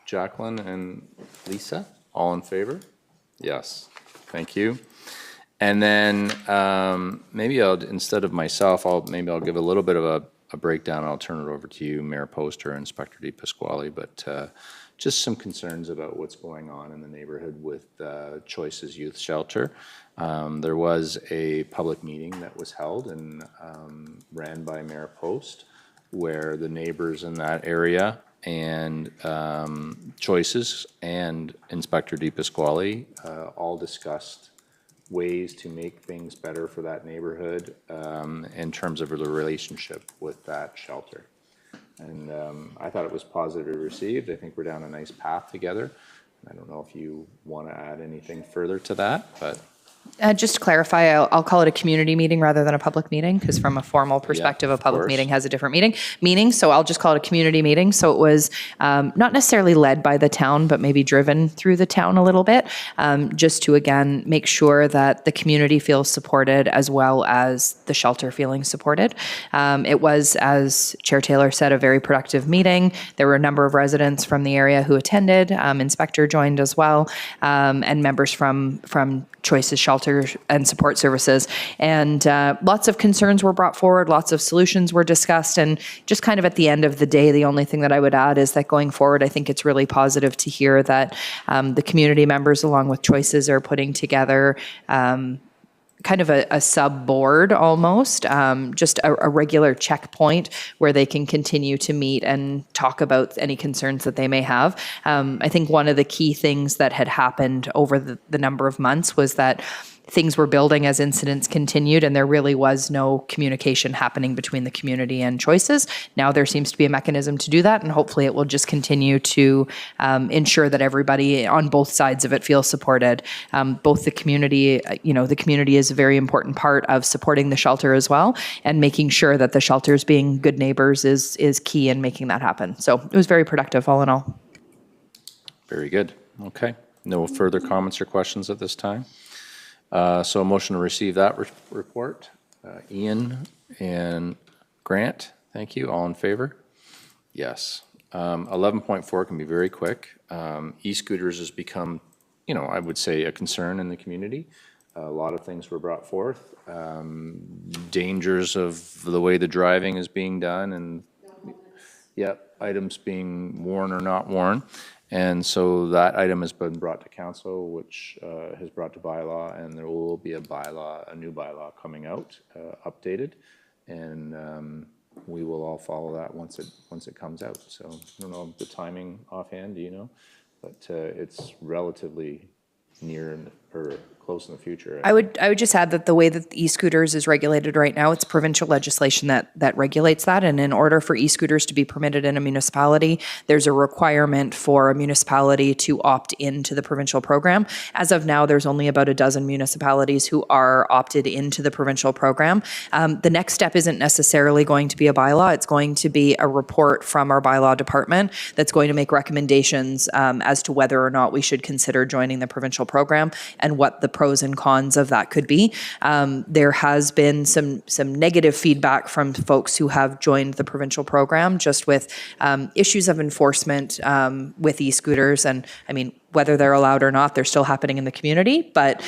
Jacqueline and Lisa, all in favor? Yes, thank you. And then maybe instead of myself, I'll give a little bit of a breakdown. I'll turn it over to you, Mayor Poster, and Inspector DePasquale, but just some concerns about what's going on in the neighborhood with Choices Youth Shelter. There was a public meeting that was held and ran by Mayor Post, where the neighbors in that area and Choices and Inspector DePasquale all discussed ways to make things better for that neighborhood in terms of the relationship with that shelter. And I thought it was positively received. I think we're down a nice path together. I don't know if you want to add anything further to that, but. Just to clarify, I'll call it a community meeting rather than a public meeting, because from a formal perspective, a public course. meeting has a different meaning. So I'll just call it a community meeting. So it was not necessarily led by the town, but maybe driven through the town a little bit, just to, again, make sure that the community feels supported as well as the shelter feeling supported. It was, as Chair Taylor said, a very productive meeting. There were a number of residents from the area who attended. Inspector joined as well, and members from Choices Shelter and Support Services. And lots of concerns were brought forward, lots of solutions were discussed, and just kind of at the end of the day, the only thing that I would add is that going forward, I think it's really positive to hear that the community members, along with Choices, are putting together kind of a sub-board almost, just a regular checkpoint where they can continue to meet and talk about any concerns that they may have. I think one of the key things that had happened over the number of months was that things were building as incidents continued, and there really was no communication happening between the community and Choices. Now there seems to be a mechanism to do that, and hopefully it will just continue to ensure that everybody on both sides of it feels supported. Both the community, the community is a very important part of supporting the shelter as well, and making sure that the shelters being good neighbors is key in making that happen. So it was very productive all in all. Very good. Okay. No further comments or questions at this time? So a motion to receive that report. Ian and Grant, thank you. All in favor? Yes. 11.4 can be very quick. E-scooters has become, I would say, a concern in the community. A lot of things were brought forth. Dangers of the way the driving is being done, and items being worn or not worn. And so that item has been brought to council, which has brought to bylaw, and there will be a new bylaw coming out, updated, and we will all follow that once it comes out. So I don't know the timing offhand, do you know? But it's relatively near or close in the future. I would just add that the way that e-scooters is regulated right now, it's provincial legislation that regulates that. And in order for e-scooters to be permitted in a municipality, there's a requirement for a municipality to opt into the provincial program. As of now, there's only about a dozen municipalities who are opted into the provincial program. The next step isn't necessarily going to be a bylaw. It's going to be a report from our bylaw department that's going to make recommendations as to whether or not we should consider joining the provincial program and what the pros and cons of that could be. There has been some negative feedback from folks who have joined the provincial program, just with issues of enforcement with e-scooters. And I mean, whether they're allowed or not, they're still happening in the community, but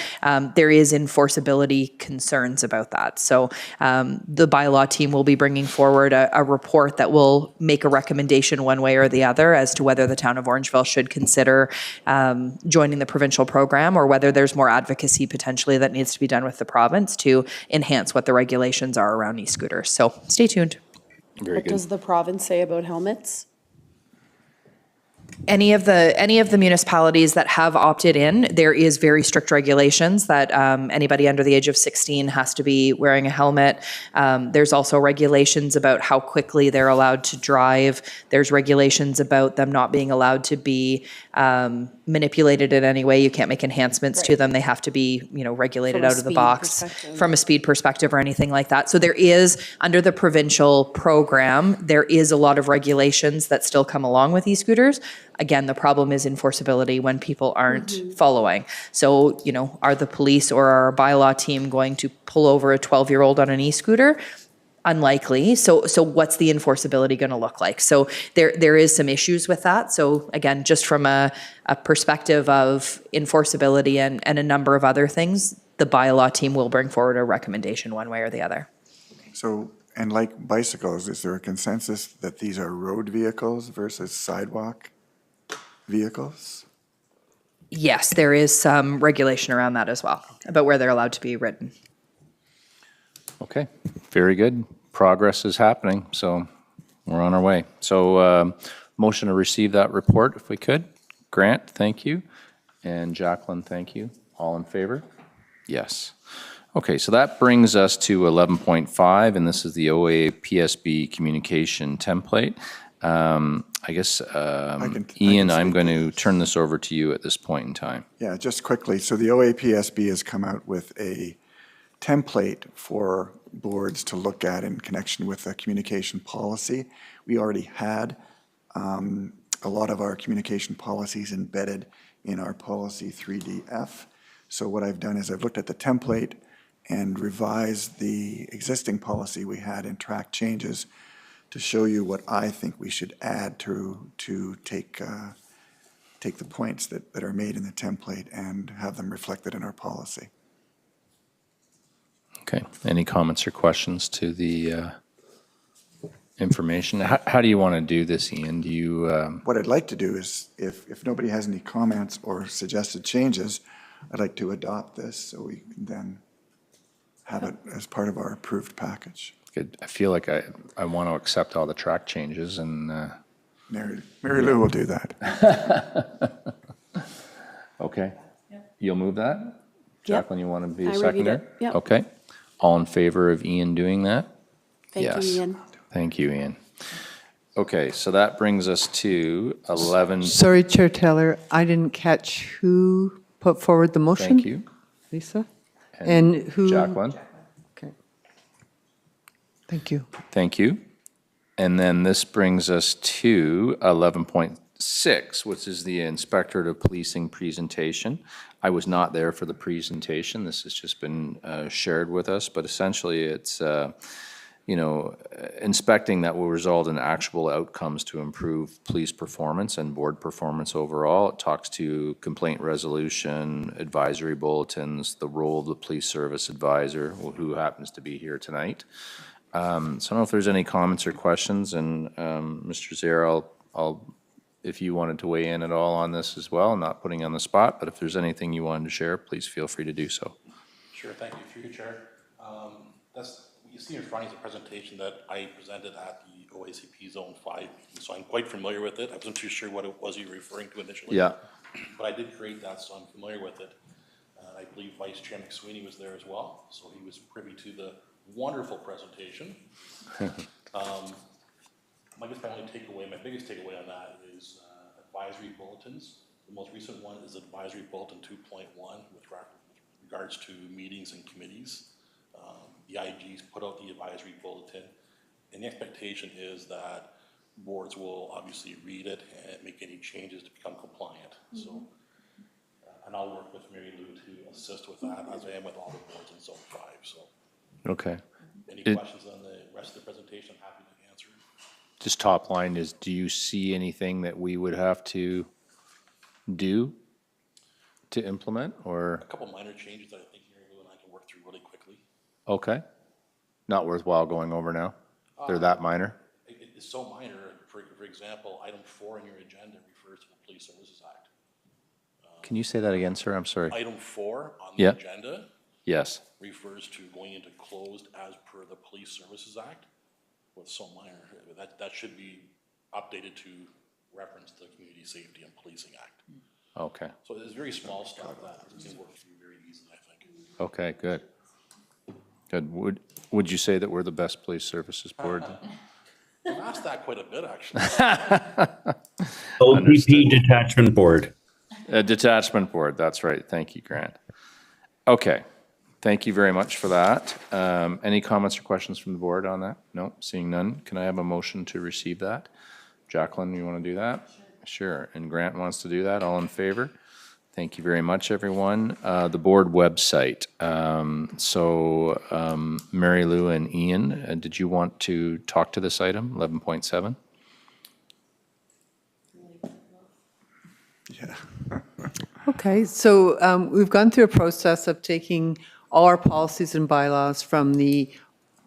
there is enforceability concerns about that. So the bylaw team will be bringing forward a report that will make a recommendation one way or the other as to whether the town of Orangeville should consider joining the provincial program, or whether there's more advocacy potentially that needs to be done with the province to enhance what the regulations are around e-scooters. So stay tuned. Very What good. does the province say about helmets? Any of the municipalities that have opted in, there is very strict regulations that anybody under the age of 16 has to be wearing a helmet. There's also regulations about how quickly they're allowed to drive. There's regulations about them not being allowed to be manipulated in any way. You can't make enhancements to them. They have to be, regulated From a out of the speed box perspective. from a speed perspective or anything like that. So there is, under the provincial program, there is a lot of regulations that still come along with e-scooters. Again, the problem is enforceability when people aren't following. So, are the police or our bylaw team going to pull over a 12-year-old on an e-scooter? Unlikely. So what's the enforceability going to look like? So there is some issues with that. So again, just from a perspective of enforceability and a number of other things, the bylaw team will bring forward a recommendation one way or the other. So, and like bicycles, is there a consensus that these are road vehicles versus sidewalk vehicles? Yes, there is some regulation around that as well, about where they're allowed to be ridden. Okay, very good. Progress is happening, so we're on our way. So motion to receive that report, if we could. Grant, thank you. And Jacqueline, thank you. All in favor? Yes. Okay, so that brings us to 11.5, and this is the OAPSB communication template. I guess, Ian, I'm going to turn this over to you at this point in time. Yeah, just quickly. So the OAPSB has come out with a template for boards to look at in connection with a communication policy. We already had a lot of our communication policies embedded in our policy 3DF. So what I've done is I've looked at the template and revised the existing policy we had in track changes to show you what I think we should add to take the points that are made in the template and have them reflected in our policy. Okay, any comments or questions to the information? How do you want to do this, Ian? Do you? What I'd like to do is, if nobody has any comments or suggested changes, I'd like to adopt this so we can then have it as part of our approved package. Good. I feel like I want to accept all the track changes and. Mary Lou will do that. Okay. You'll move that? Yep. Jacqueline, you want to be a I reviewed seconder? it, yep. Okay. All in favor of Ian doing that? Thank Yes. you, Ian. Thank you, Ian. Okay, so that brings us to 11. Sorry, Chair Taylor, I didn't catch who put forward the motion. Thank you. Lisa? And who? Jacqueline? Okay. Thank you. Thank you. And then this brings us to 11.6, which is the Inspector of Policing presentation. I was not there for the presentation. This has just been shared with us, but essentially it's, inspecting that will result in actionable outcomes to improve police performance and board performance overall. It talks to complaint resolution, advisory bulletins, the role of the police service advisor, who happens to be here tonight. So I don't know if there's any comments or questions, and Mr. Zare, I'll, if you wanted to weigh in at all on this as well, not putting you on the spot, but if there's anything you wanted to share, please feel free to do so. Sure, thank you, through you, Chair. That's what you see in front of you is a presentation that I presented at the OACP Zone 5, so I'm quite familiar with it. I wasn't too sure what it was you were referring to initially. Yeah. But I did create that, so I'm familiar with it. I believe Vice Chair McSweeney was there as well, so he was privy to the wonderful presentation. My biggest takeaway on that is advisory bulletins. The most recent one is Advisory Bulletin 2.1 with regards to meetings and committees. The IGs put out the advisory bulletin, and the expectation is that boards will obviously read it and make any changes to become compliant. Mm-hmm. So, and I'll work with Mary Lou to assist with that, as I am with all the boards in Zone 5. So. Okay. Any questions on the rest of the presentation, I'm happy to answer. Just top line is, do you see anything that we would have to do to implement, or, A couple minor changes that I think Mary Lou and I can work through really quickly. okay? Not worthwhile going over now? They're that minor? It's so minor, for example, item 4 on your agenda refers to the Police Services Act. Can you say that again, sir? I'm sorry. Item 4 on the Yeah. agenda Yes. refers to going into closed as per the Police Services Act. Well, it's so minor, that should be updated to reference the Community Safety and Policing Act. Okay. So there's very small stuff that we can work through very easily, I think. Okay, good. Good. Would you say that we're the best police services board? I've asked that quite a bit, actually. OPP Detachment Board. Detachment board, that's right. Thank you, Grant. Okay, thank you very much for that. Any comments or questions from the board on that? No, seeing none. Can I have a motion to receive that? Jacqueline, you want to do that? Sure. And Grant wants to do that. All in favor? Thank you very much, everyone. The board website. Mary Lou and Ian, did you want to talk to this item, 11.7? Yeah. Okay, so we've gone through a process of taking all our policies and bylaws from the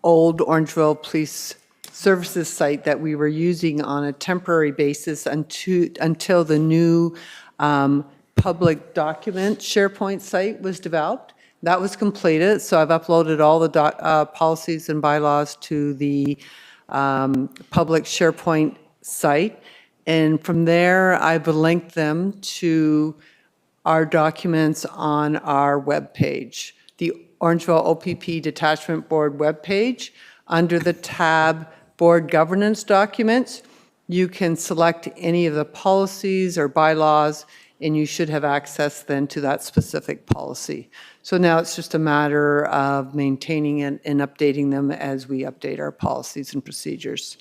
old Orangeville Police Services site that we were using on a temporary basis until the new public document SharePoint site was developed. That was completed, so I've uploaded all the policies and bylaws to the public SharePoint site. And from there, I've linked them to our documents on our webpage, the Orangeville OPP Detachment Board webpage. Under the tab Board Governance Documents, you can select any of the policies or bylaws, and you should have access then to that specific policy. So now it's just a matter of maintaining it and updating them as we update our policies and procedures.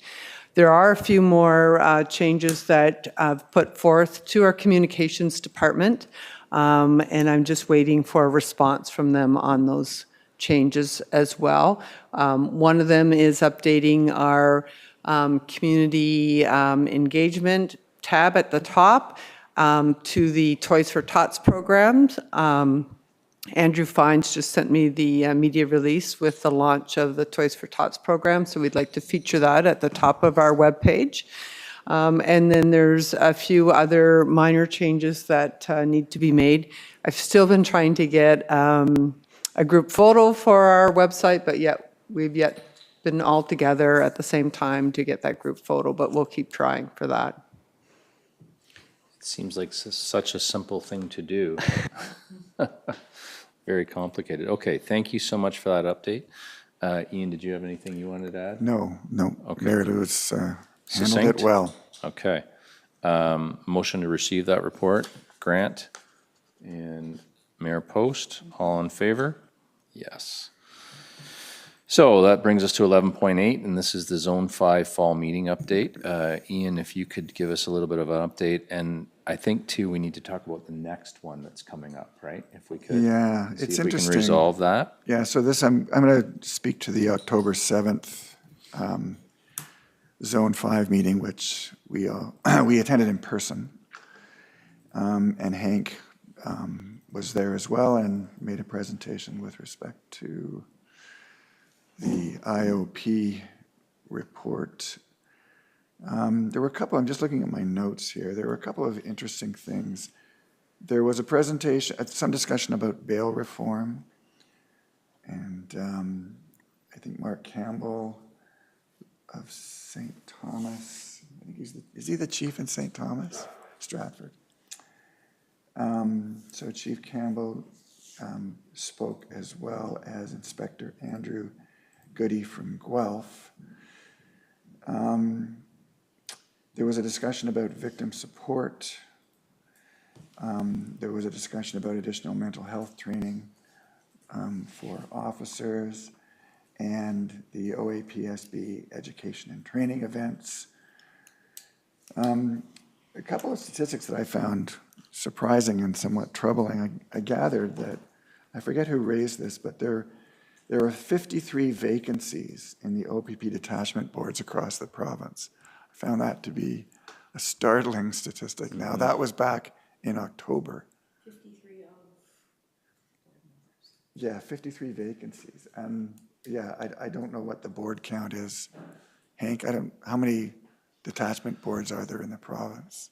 There are a few more changes that I've put forth to our communications department, and I'm just waiting for a response from them on those changes as well. One of them is updating our community engagement tab at the top to the Toys for Tots programs. Andrew Fines just sent me the media release with the launch of the Toys for Tots program, so we'd like to feature that at the top of our webpage. And then there's a few other minor changes that need to be made. I've still been trying to get a group photo for our website, but we've yet been all together at the same time to get that group photo, but we'll keep trying for that. It seems like such a simple thing to do. Very complicated. Okay, thank you so much for that update. Ian, did you have anything you wanted to add? No. Okay. Mary Lou's handled Succinct? it well. Okay. Motion to receive that report. Grant and Mayor Post, all in favor? Yes. So that brings us to 11.8, and this is the Zone 5 Fall Meeting Update. Ian, if you could give us a little bit of an update, and I think too, we need to talk about the next one that's coming up, right? If we could. Yeah, see it's if interesting. we can resolve that. Yeah, so this, I'm going to speak to the October 7th Zone 5 meeting, which we attended in person. And Hank was there as well and made a presentation with respect to the IOP report. There were a couple, I'm just looking at my notes here, there were a couple of interesting things. There was a presentation, some discussion about bail reform, and I think Mark Campbell of St. Thomas, I think is he the chief in St. Thomas? Stratford. So Chief Campbell spoke, as well as Inspector Andrew Goody from Guelph. There was a discussion about victim support. There was a discussion about additional mental health training for officers and the OAPSB education and training events. A couple of statistics that I found surprising and somewhat troubling. I gathered that, I forget who raised this, but there are 53 vacancies in the OPP detachment boards across the province. I found that to be a startling statistic. Now, that was back in October. 53 of Yeah, 53 vacancies. Yeah, I don't know what the board count is. Hank, how many detachment boards are there in the province?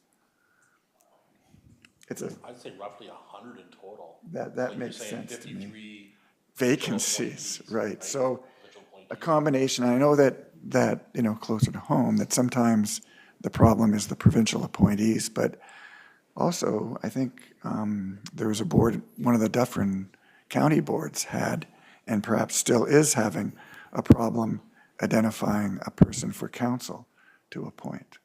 It's I'd say roughly 100 in total. that So you're makes saying sense to me. 53 Vacancies, appointees, right. So Provincial a appointees. combination, I know that, closer to home, that sometimes the problem is the provincial appointees, but also, I think there was a board, one of the Dufferin County boards had, and perhaps still is having, a problem identifying a person for council to appoint.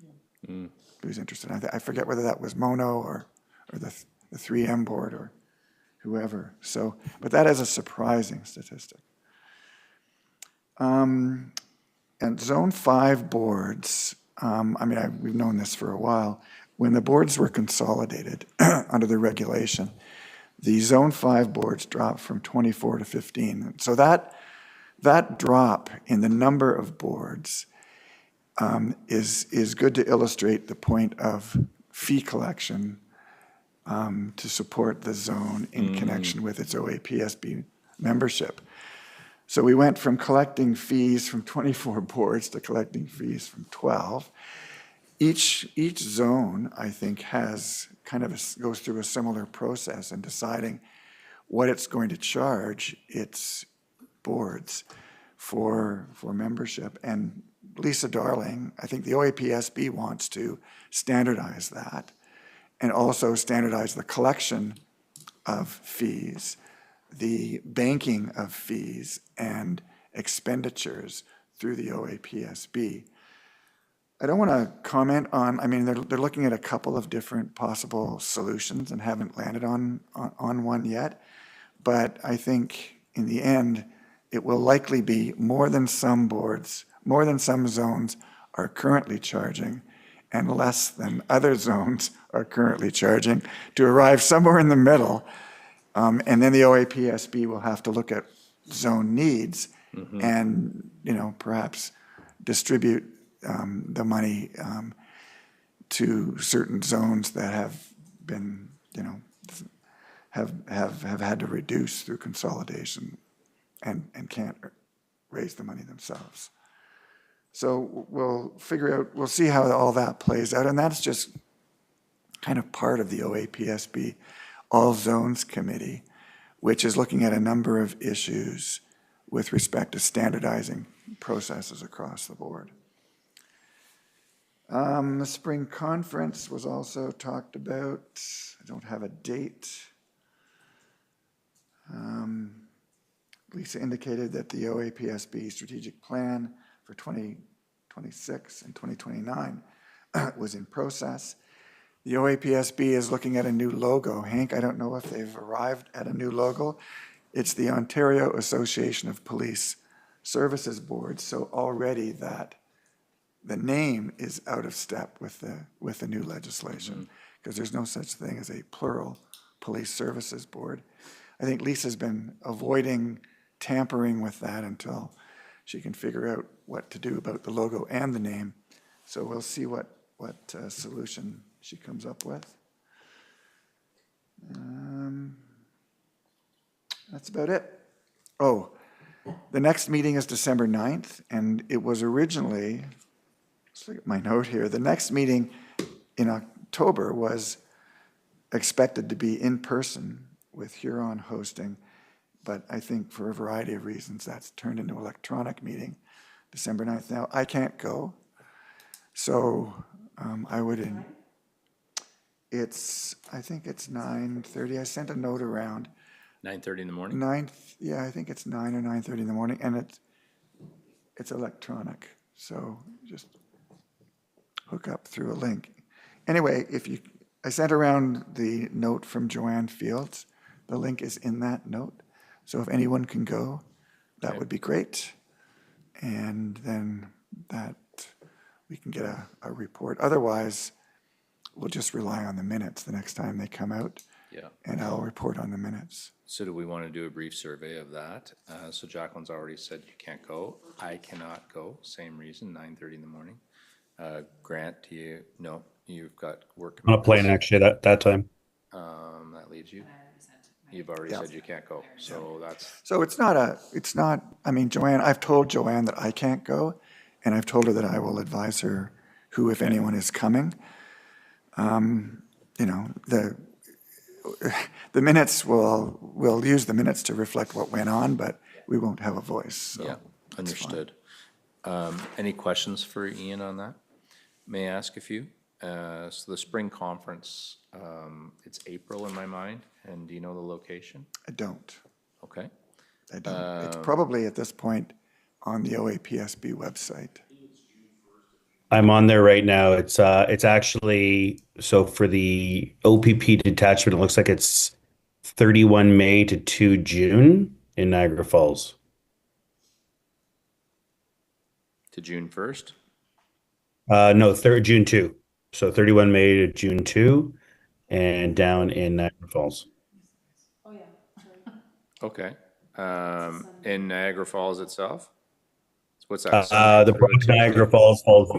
Who's interested? I forget whether that was Mono or the 3M board or whoever. So, but that is a surprising statistic. And Zone 5 boards, we've known this for a while. When the boards were consolidated under the regulation, the Zone 5 boards dropped from 24 to 15. So that drop in the number of boards is good to illustrate the point of fee collection to support the zone in connection with its OAPSB membership. So we went from collecting fees from 24 boards to collecting fees from 12. Each zone, I think, has goes through a similar process in deciding what it's going to charge its boards for membership. And Lisa Darling, I think the OAPSB wants to standardize that and also standardize the collection of fees, the banking of fees and expenditures through the OAPSB. I don't want to comment on, they're looking at a couple of different possible solutions and haven't landed on one yet. But I think in the end, it will likely be more than some boards, more than some zones are currently charging, and less than other zones are currently charging, to arrive somewhere in the middle. And then the OAPSB will have to look at zone needs and, perhaps distribute the money to certain zones that have been, have had to reduce through consolidation and can't raise the money themselves. So we'll see how all that plays out. And that's just kind of part of the OAPSB All Zones Committee, which is looking at a number of issues with respect to standardizing processes across the board. The spring conference was also talked about. I don't have a date. Lisa indicated that the OAPSB strategic plan for 2026 and 2029 was in process. The OAPSB is looking at a new logo. Hank, I don't know if they've arrived at a new logo. It's the Ontario Association of Police Services Board, so already that the name is out of step with the new legislation, because there's no such thing as a plural police services board. I think Lisa's been avoiding tampering with that until she can figure out what to do about the logo and the name. So we'll see what solution she comes up with. That's about it. Oh, the next meeting is December 9th, and it was originally, let's look at my note here, the next meeting in October was expected to be in person with Huron hosting, but I think for a variety of reasons that's turned into an electronic meeting, December 9th. Now, I can't go, so I would, I think it's 9:30. I sent a note around. 9:30 in the morning? Yeah, I think it's 9 or 9:30 in the morning, and it's electronic, so just hook up through a link. Anyway, I sent around the note from Joanne Fields. The link is in that note, so if anyone can go, that would be great. And then that we can get a report. Otherwise, we'll just rely on the minutes the next time they come out. Yeah. And I'll report on the minutes. So do we want to do a brief survey of that? So Jacqueline's already said you can't go. I cannot go, same reason, 9:30 in the morning. Grant, you've got work On a plane commitments. actually that time. That leaves you. You've already Yeah. said you can't go, so that's, So it's not, I mean, Joanne, I've told Joanne that I can't go, and I've told her that I will advise her who, if anyone, is coming. You know, the minutes we'll use the minutes to reflect what went on, but we won't have a voice, so. yeah, understood. Any questions for Ian on that? May I ask a few? So the spring conference, it's April in my mind, and do you know the location? I don't. Okay. I don't. It's probably at this point on the OAPSB website. I'm on there right now. It's actually, so for the OPP detachment, it looks like it's 31 May to 2 June in Niagara Falls. To June 1st? No, June 2. So 31 May to June 2 and down in Niagara Falls. Okay. In Niagara Falls itself? What's that, Sunday The through Bronx until Niagara June? Falls falls.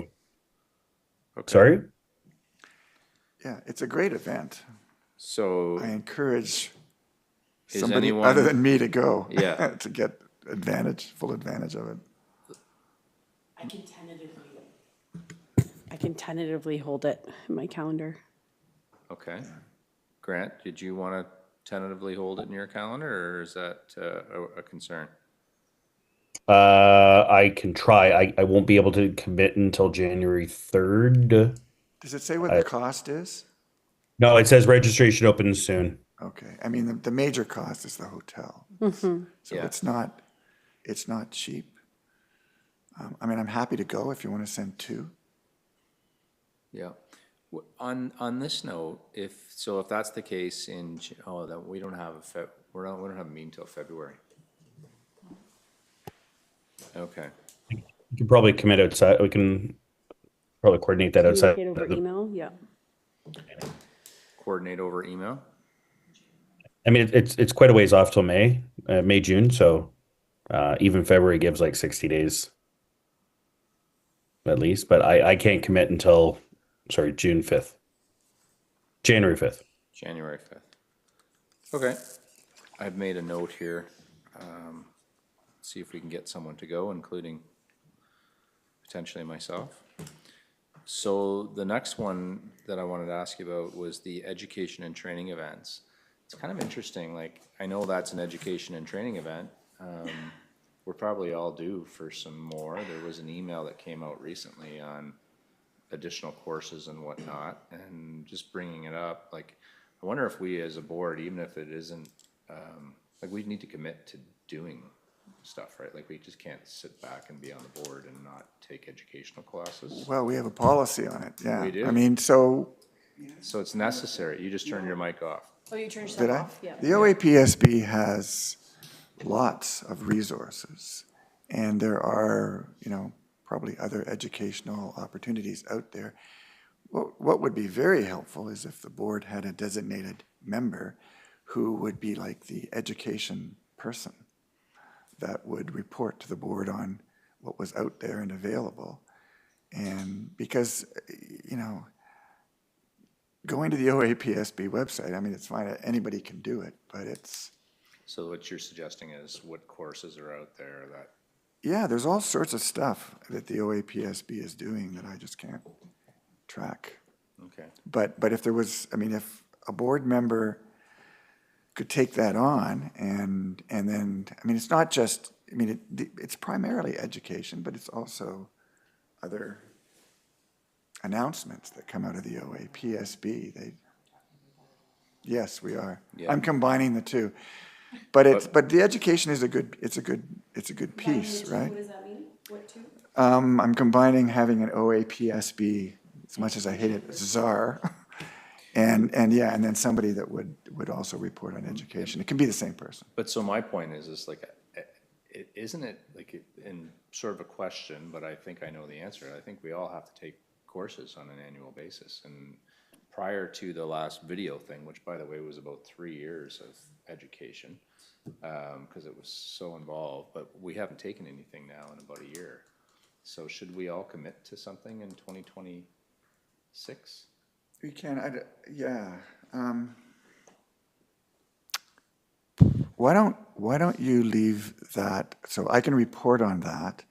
Okay. Sorry? Yeah, it's a great event. So, I encourage Is somebody anyone- other than me to go. Yeah. To get full advantage of it. I can tentatively hold it in my calendar. okay. Grant, did you want to tentatively hold it in your calendar, or is that a concern? I can try. I won't be able to commit until January 3rd. Does it say what the cost is? No, it says registration opens soon. Okay, I mean, the major cost is the hotel. So Yeah. it's not cheap. I mean, I'm happy to go if you want to send two. Yeah. On this note, if that's the case then we don't have we don't have a meeting till February. Okay. We can probably commit outside. We can probably coordinate that outside. Communicate over email, yeah. Coordinate over email? I mean, it's quite a ways off till May, June. So even February gives like 60 days at least. But I can't commit until, June 5th. January 5th. January 5th. Okay. I've made a note here. See if we can get someone to go, including potentially myself. So the next one that I wanted to ask you about was the education and training events. It's kind of interesting, like, I know that's an education and training event. We're probably all due for some more. There was an email that came out recently on additional courses and whatnot, and just bringing it up, like, I wonder if we as a board, even if it isn't, like, we need to commit to doing stuff, right? Like, we just can't sit back and be on the board and not take educational classes. Well, we have a policy on it, yeah. We do? I mean, so So it's necessary. You just turned your mic off. Oh, you turned did yourself I? off? Yeah. The OAPSB has lots of resources, and there are, probably other educational opportunities out there. What would be very helpful is if the board had a designated member who would be like the education person that would report to the board on what was out there and available. And because, going to the OAPSB website, I mean, it's fine, anybody can do it, but it's, So what you're suggesting is what courses are out there that, yeah, there's all sorts of stuff that the OAPSB is doing that I just can't track. okay. But if there was, I mean, if a board member could take that on and then, I mean, it's not just, I mean, it's primarily education, but it's also other announcements that come out of the OAPSB. Yes, we are. Yeah. I'm combining the two. But the education is it's a good piece, right? What does that mean? What two? I'm combining having an OAPSB, as much as I hate it, czar, and then somebody that would also report on education. It can be the same person. But so my point is like, isn't it like, in sort of a question, but I think I know the answer. I think we all have to take courses on an annual basis. And prior to the last video thing, which by the way was about 3 years of education, because it was so involved, but we haven't taken anything now in about a year. So should we all commit to something in 2026? You can, yeah. why don't you leave that, so I can report on that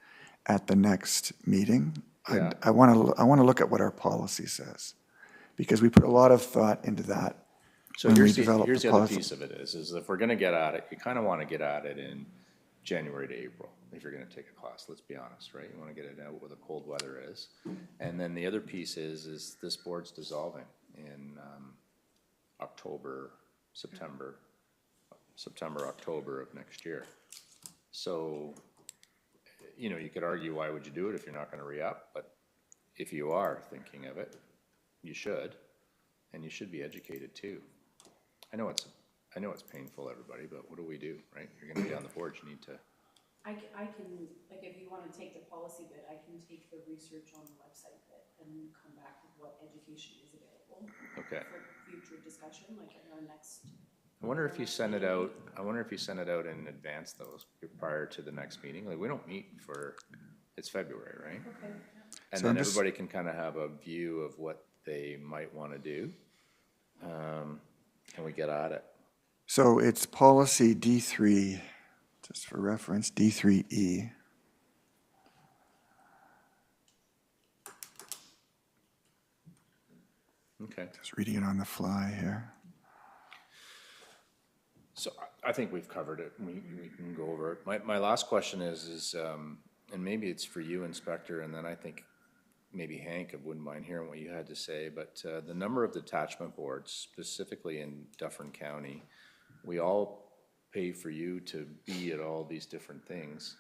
at the next meeting? Yeah. I want to look at what our policy says, because we put a lot of thought into that So when we here's developed here's the the other policy. piece of it is if we're gonna get at it, you kind of want to get at it in January to April, if you're gonna take a class, let's be honest, right? You want to get it out where the cold weather is. And then the other piece is this board's dissolving in October, September, October of next year. So, you know, you could argue, why would you do it if you're not gonna re-up? But if you are thinking of it, you should, and you should be educated too. I know it's painful, everybody, but what do we do, right? You're gonna be on the board, you need to. I can, like, if you want to take the policy bit, I can take the research on the website bit and come back with what education is available. Okay. For future discussion, like in our next. I wonder if you send it out, in advance though, prior to the next meeting, like, we don't meet for, it's February, right? Okay. And So then I'm just- everybody can kind of have a view of what they might wanna do. And we get at it. So it's policy D3, just for reference, D3E. Okay. Just reading it on the fly here. So I think we've covered it. We can go over it. My last question is, and maybe it's for you, Inspector, and then I think maybe Hank, I wouldn't mind hearing what you had to say, but the number of detachment boards, specifically in Dufferin County, we all pay for you to be at all these different things.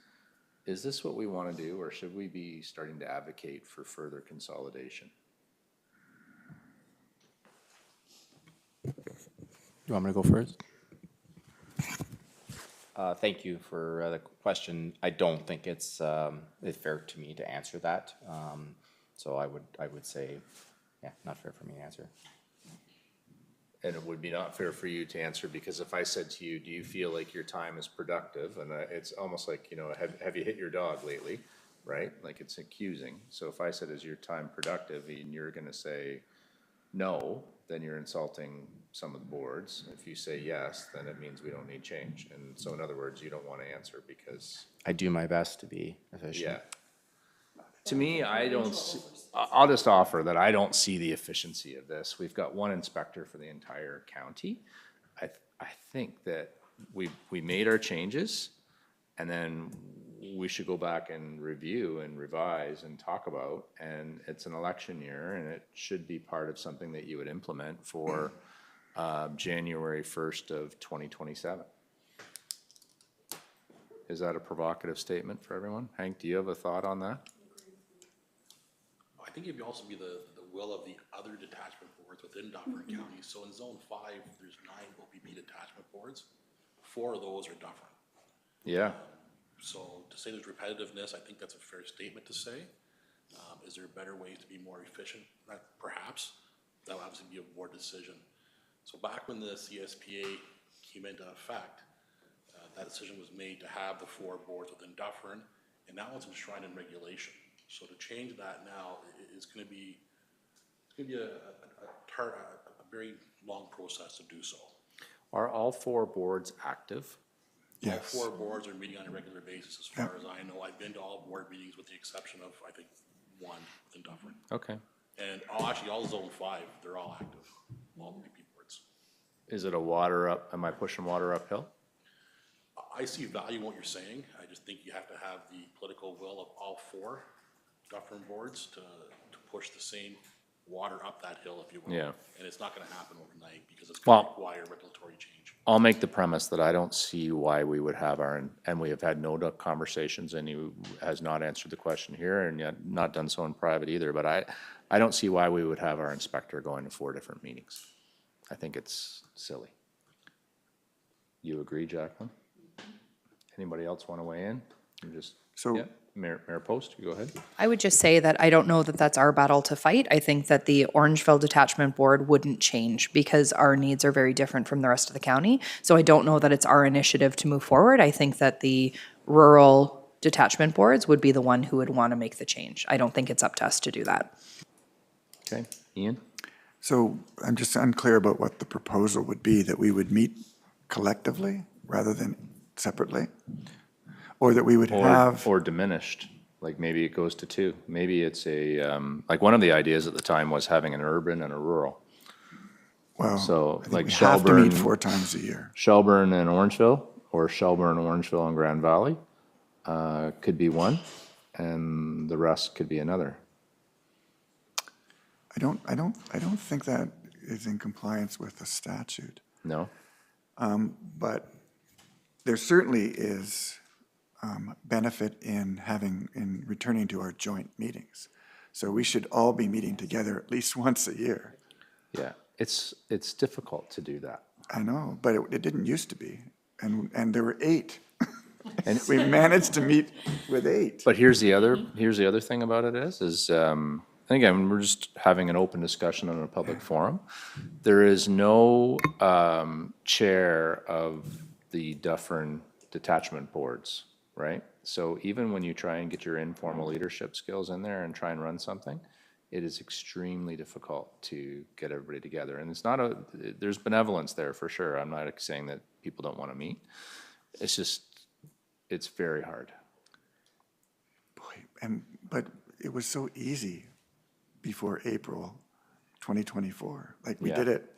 Is this what we want to do, or should we be starting to advocate for further consolidation? You want me to go first? Thank you for the question. I don't think it's fair to me to answer that. So I would say, yeah, not fair for me to answer. And it would be not fair for you to answer, because if I said to you, do you feel like your time is productive? And it's almost like, you know, have you hit your dog lately, right? Like, it's accusing. So if I said, is your time productive, and you're gonna say no, then you're insulting some of the boards. If you say yes, then it means we don't need change. And so in other words, you don't want to answer because. I do my best to be efficient. Yeah. To me, I'll just offer that I don't see the efficiency of this. We've got one inspector for the entire county. I think that we made our changes, and then we should go back and review and revise and talk about, and it's an election year, and it should be part of something that you would implement for January 1st of 2027. Is that a provocative statement for everyone? Hank, do you have a thought on that? I think it'd also be the will of the other detachment boards within Dufferin County. So in Zone 5, there's 9 OPP detachment boards. 4 of those are Dufferin. Yeah. So to say there's repetitiveness, I think that's a fair statement to say. Is there better ways to be more efficient? Perhaps. That would obviously be a board decision. So back when the CSPA came into effect, that decision was made to have the 4 boards within Dufferin, and now it's enshrined in regulation. So to change that now is going to be a very long process to do so. Are all 4 boards active? Yes. All 4 boards are meeting on a regular basis, as far as I know. I've been to all board meetings with the exception of, I think, 1 within Dufferin. Okay. And all Zone 5, they're all active, all PP boards. Is it a water up, am I pushing water uphill? I see value in what you're saying. I just think you have to have the political will of all 4 Dufferin boards to push the same water up that hill, if you will. Yeah. And it's not gonna happen overnight, because it's gonna Well, require regulatory change. I'll make the premise that I don't see why we would have and we have had no conversations, and he has not answered the question here, and yet not done so in private either, but I don't see why we would have our inspector going to 4 different meetings. I think it's silly. You agree, Jacqueline? Anybody else want to weigh in? So- Yeah, Mayor Post, you go ahead. I would just say that I don't know that that's our battle to fight. I think that the Orangeville Detachment Board wouldn't change because our needs are very different from the rest of the county. So I don't know that it's our initiative to move forward. I think that the rural detachment boards would be the one who would want to make the change. I don't think it's up to us to do that. Okay, Ian? So I'm just unclear about what the proposal would be, that we would meet collectively? rather than separately? Or that we would have, Or diminished, like maybe it goes to 2. Maybe it's like one of the ideas at the time was having an urban and a rural. well, So, I think like we have to meet Shelburne- 4 times a year. Shelburne and Orangeville, or Shelburne, Orangeville, and Grand Valley could be one, and the rest could be another. I don't think that is in compliance with the statute. No? But there certainly is benefit in returning to our joint meetings. So we should all be meeting together at least once a year. Yeah, it's difficult to do that. I know, but it didn't used to be. And there were 8. And we managed to meet with 8. But here's the other thing about it is, and again, we're just having an open discussion on a public forum. There is no chair of the Dufferin detachment boards, right? So even when you try and get your informal leadership skills in there and try and run something, it is extremely difficult to get everybody together. And it's not there's benevolence there for sure. I'm not saying that people don't want to meet. It's just, it's very hard. Boy, but it was so easy before April 2024. Like we Yeah. did it,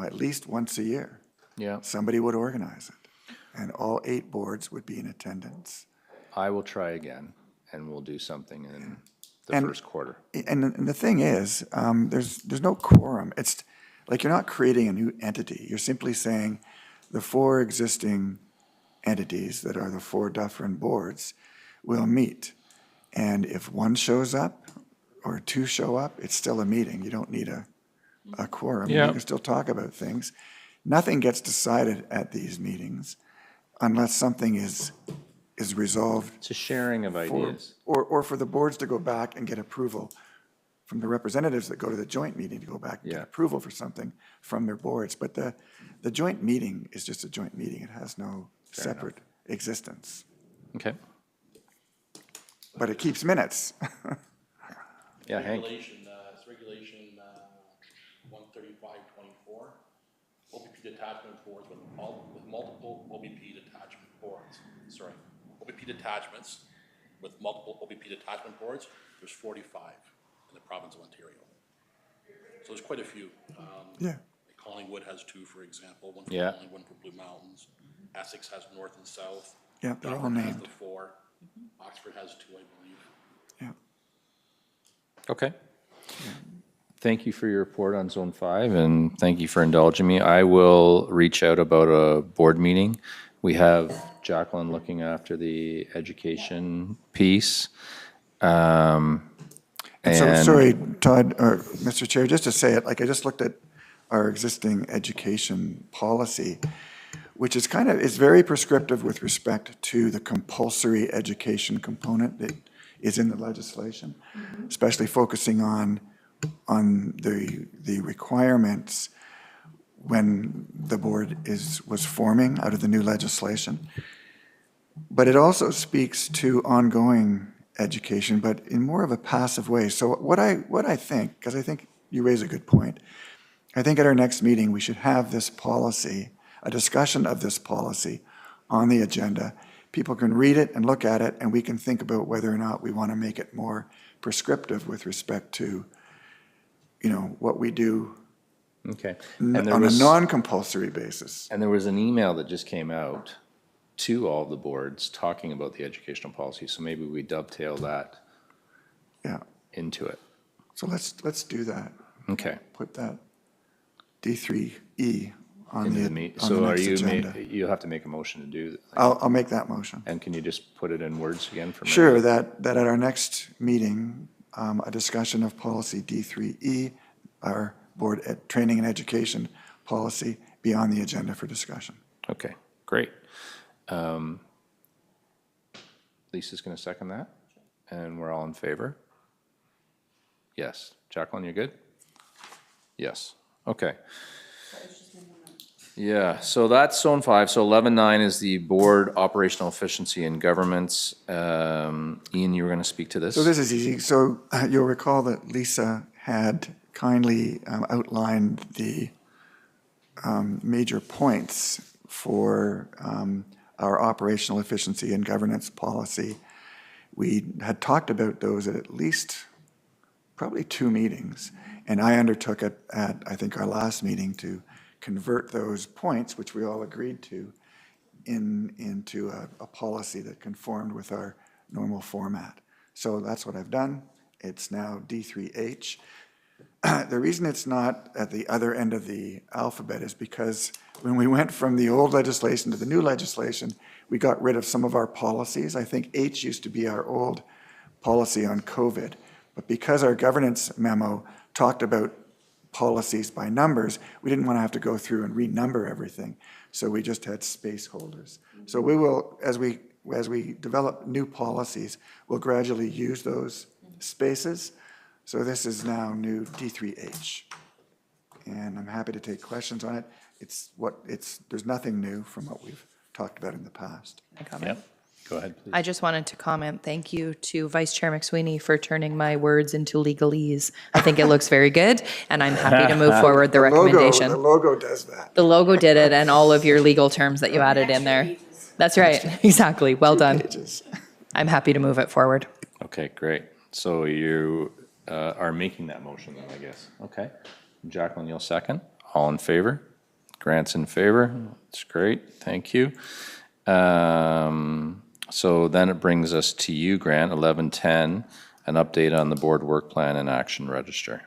at least once a year. Yeah. Somebody would organize it, and all 8 boards would be in attendance. I will try again, and we'll do something in the And- first quarter. And the thing is, there's no quorum. It's like you're not creating a new entity. You're simply saying the 4 existing entities that are the 4 Dufferin boards will meet. And if 1 shows up or 2 show up, it's still a meeting. You don't need a quorum. Yeah. You can still talk about things. Nothing gets decided at these meetings unless something is resolved. It's a sharing of ideas. Or for the boards to go back and get approval from the representatives that go to the joint meeting to go back and get Yeah. approval for something from their boards. But the joint meeting is just a joint meeting. It has no separate existence. Okay. But it keeps minutes. Yeah, Hank. It's regulation 13524, OPP detachment boards with multiple OPP detachment boards. Sorry, OPP detachments with multiple OPP detachment boards, there's 45 in the province of Ontario. So there's quite a few. Yeah. Like Collingwood has 2, for example, one for Yeah. Collingwood, one for Blue Mountains. Essex has North and South. Yeah, they're all Dufferin has named. the 4. Oxford has 2, I believe. Yeah. Okay. Thank you for your report on Zone 5, and thank you for indulging me. I will reach out about a board meeting. We have Jacqueline looking after the education piece. So, And- sorry, Todd, or Mr. Chair, just to say it, like I just looked at our existing education policy, which is is very prescriptive with respect to the compulsory education component that is in the legislation, especially focusing on the requirements when the board was forming out of the new legislation. But it also speaks to ongoing education, but in more of a passive way. So what I think, because I think you raise a good point, I think at our next meeting, we should have this policy, a discussion of this policy on the agenda. People can read it and look at it, and we can think about whether or not we want to make it more prescriptive with respect to, what we do Okay. on And a there was, non-compulsory basis. and there was an email that just came out to all the boards talking about the educational policy, so maybe we dovetail that Yeah. into it. So let's do that. Okay. Put that D3E on Into the the meet. on the So are next you, agenda. you'll have to make a motion to do that. I'll make that motion. And can you just put it in words again for me? Sure, that at our next meeting, a discussion of policy D3E, our board training and education policy, be on the agenda for discussion. Okay, great. Lisa's going to second that, and we're all in favor? Yes. Jacqueline, you're good? Yes, okay. Yeah, so that's Zone 5. So 11.9 is the board operational efficiency and governments. Ian, you were going to speak to this? So this is easy. So you'll recall that Lisa had kindly outlined the major points for our operational efficiency and governance policy. We had talked about those at least probably 2 meetings, and I undertook at I think our last meeting to convert those points, which we all agreed to, into a policy that conformed with our normal format. So that's what I've done. It's now D3H. The reason it's not at the other end of the alphabet is because when we went from the old legislation to the new legislation, we got rid of some of our policies. I think H used to be our old policy on COVID. But because our governance memo talked about policies by numbers, we didn't want to have to go through and renumber everything. So we just had space holders. So we will, as we develop new policies, we'll gradually use those spaces. So this is now new D3H. And I'm happy to take questions on it. There's nothing new from what we've talked about in the past. Yep. Go ahead, please. I just wanted to comment, thank you to Vice Chair McSweeney for turning my words into legalese. I think it looks very good, and I'm happy to move forward the recommendation. The logo does that. The logo did it, and all of your legal terms that you added in there. That's right, exactly, well done. Pages. I'm happy to move it forward. Okay, great. So you are making that motion then, I guess. Okay. Jacqueline, you'll second. All in favor? Grant's in favor. That's great. Thank you. So then it brings us to you, Grant, 1110, an update on the board work plan and action register.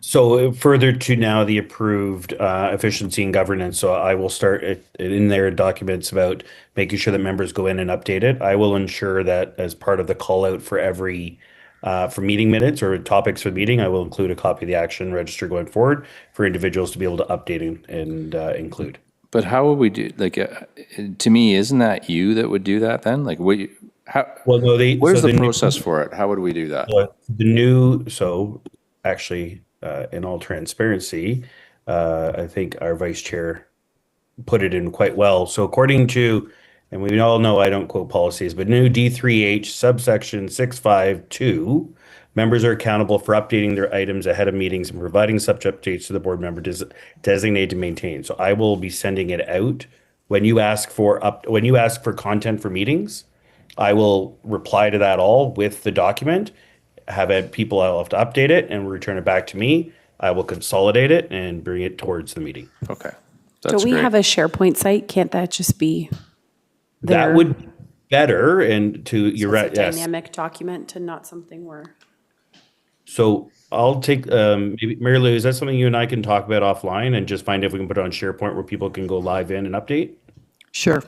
So further to now the approved efficiency and governance. So I will start in their documents about making sure that members go in and update it. I will ensure that as part of the call out for every for meeting minutes or topics for the meeting, I will include a copy of the action register going forward for individuals to be able to update and include. But how would we do, like, to me, isn't that you that would do that then? Like, what Well, no, where's the process for it? How would we do that? Actually, in all transparency, I think our vice chair put it in quite well. So according to, and we all know I don't quote policies, but new D3H subsection 652, members are accountable for updating their items ahead of meetings and providing such updates to the board member designated to maintain. So I will be sending it out when you ask for content for meetings. I will reply to that all with the document. I'll have to update it and return it back to me. I will consolidate it and bring it towards the meeting. Okay. Don't we have a SharePoint site? Can't that just be there? That would be better. And you're right. It's a Yes. dynamic document and not something where. So I'll take, maybe Mary Lou, is that something you and I can talk about offline and just find if we can put it on SharePoint where people can go live in and update? Sure.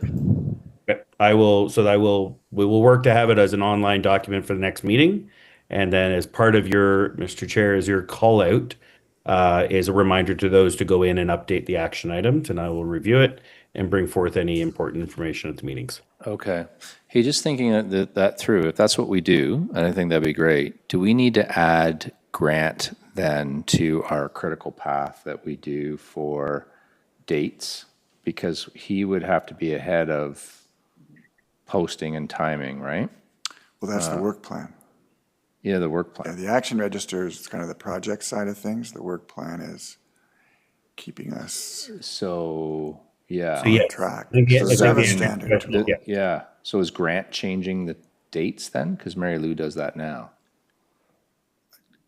Okay. We will work to have it as an online document for the next meeting. And then as part of your, Mr. Chair, as your call out, is a reminder to those to go in and update the action items, and I will review it and bring forth any important information at the meetings. Okay. Hey, just thinking that through, if that's what we do, and I think that'd be great, do we need to add Grant then to our critical path that we do for dates? Because he would have to be ahead of posting and timing, right? Well, that's the work plan. Yeah, the work plan. Yeah, the action register is kind of the project side of things. The work plan is keeping us So, yeah. on track. Yeah, So I service think- standard tool. Yeah. Yeah. So is Grant changing the dates then? Because Mary Lou does that now.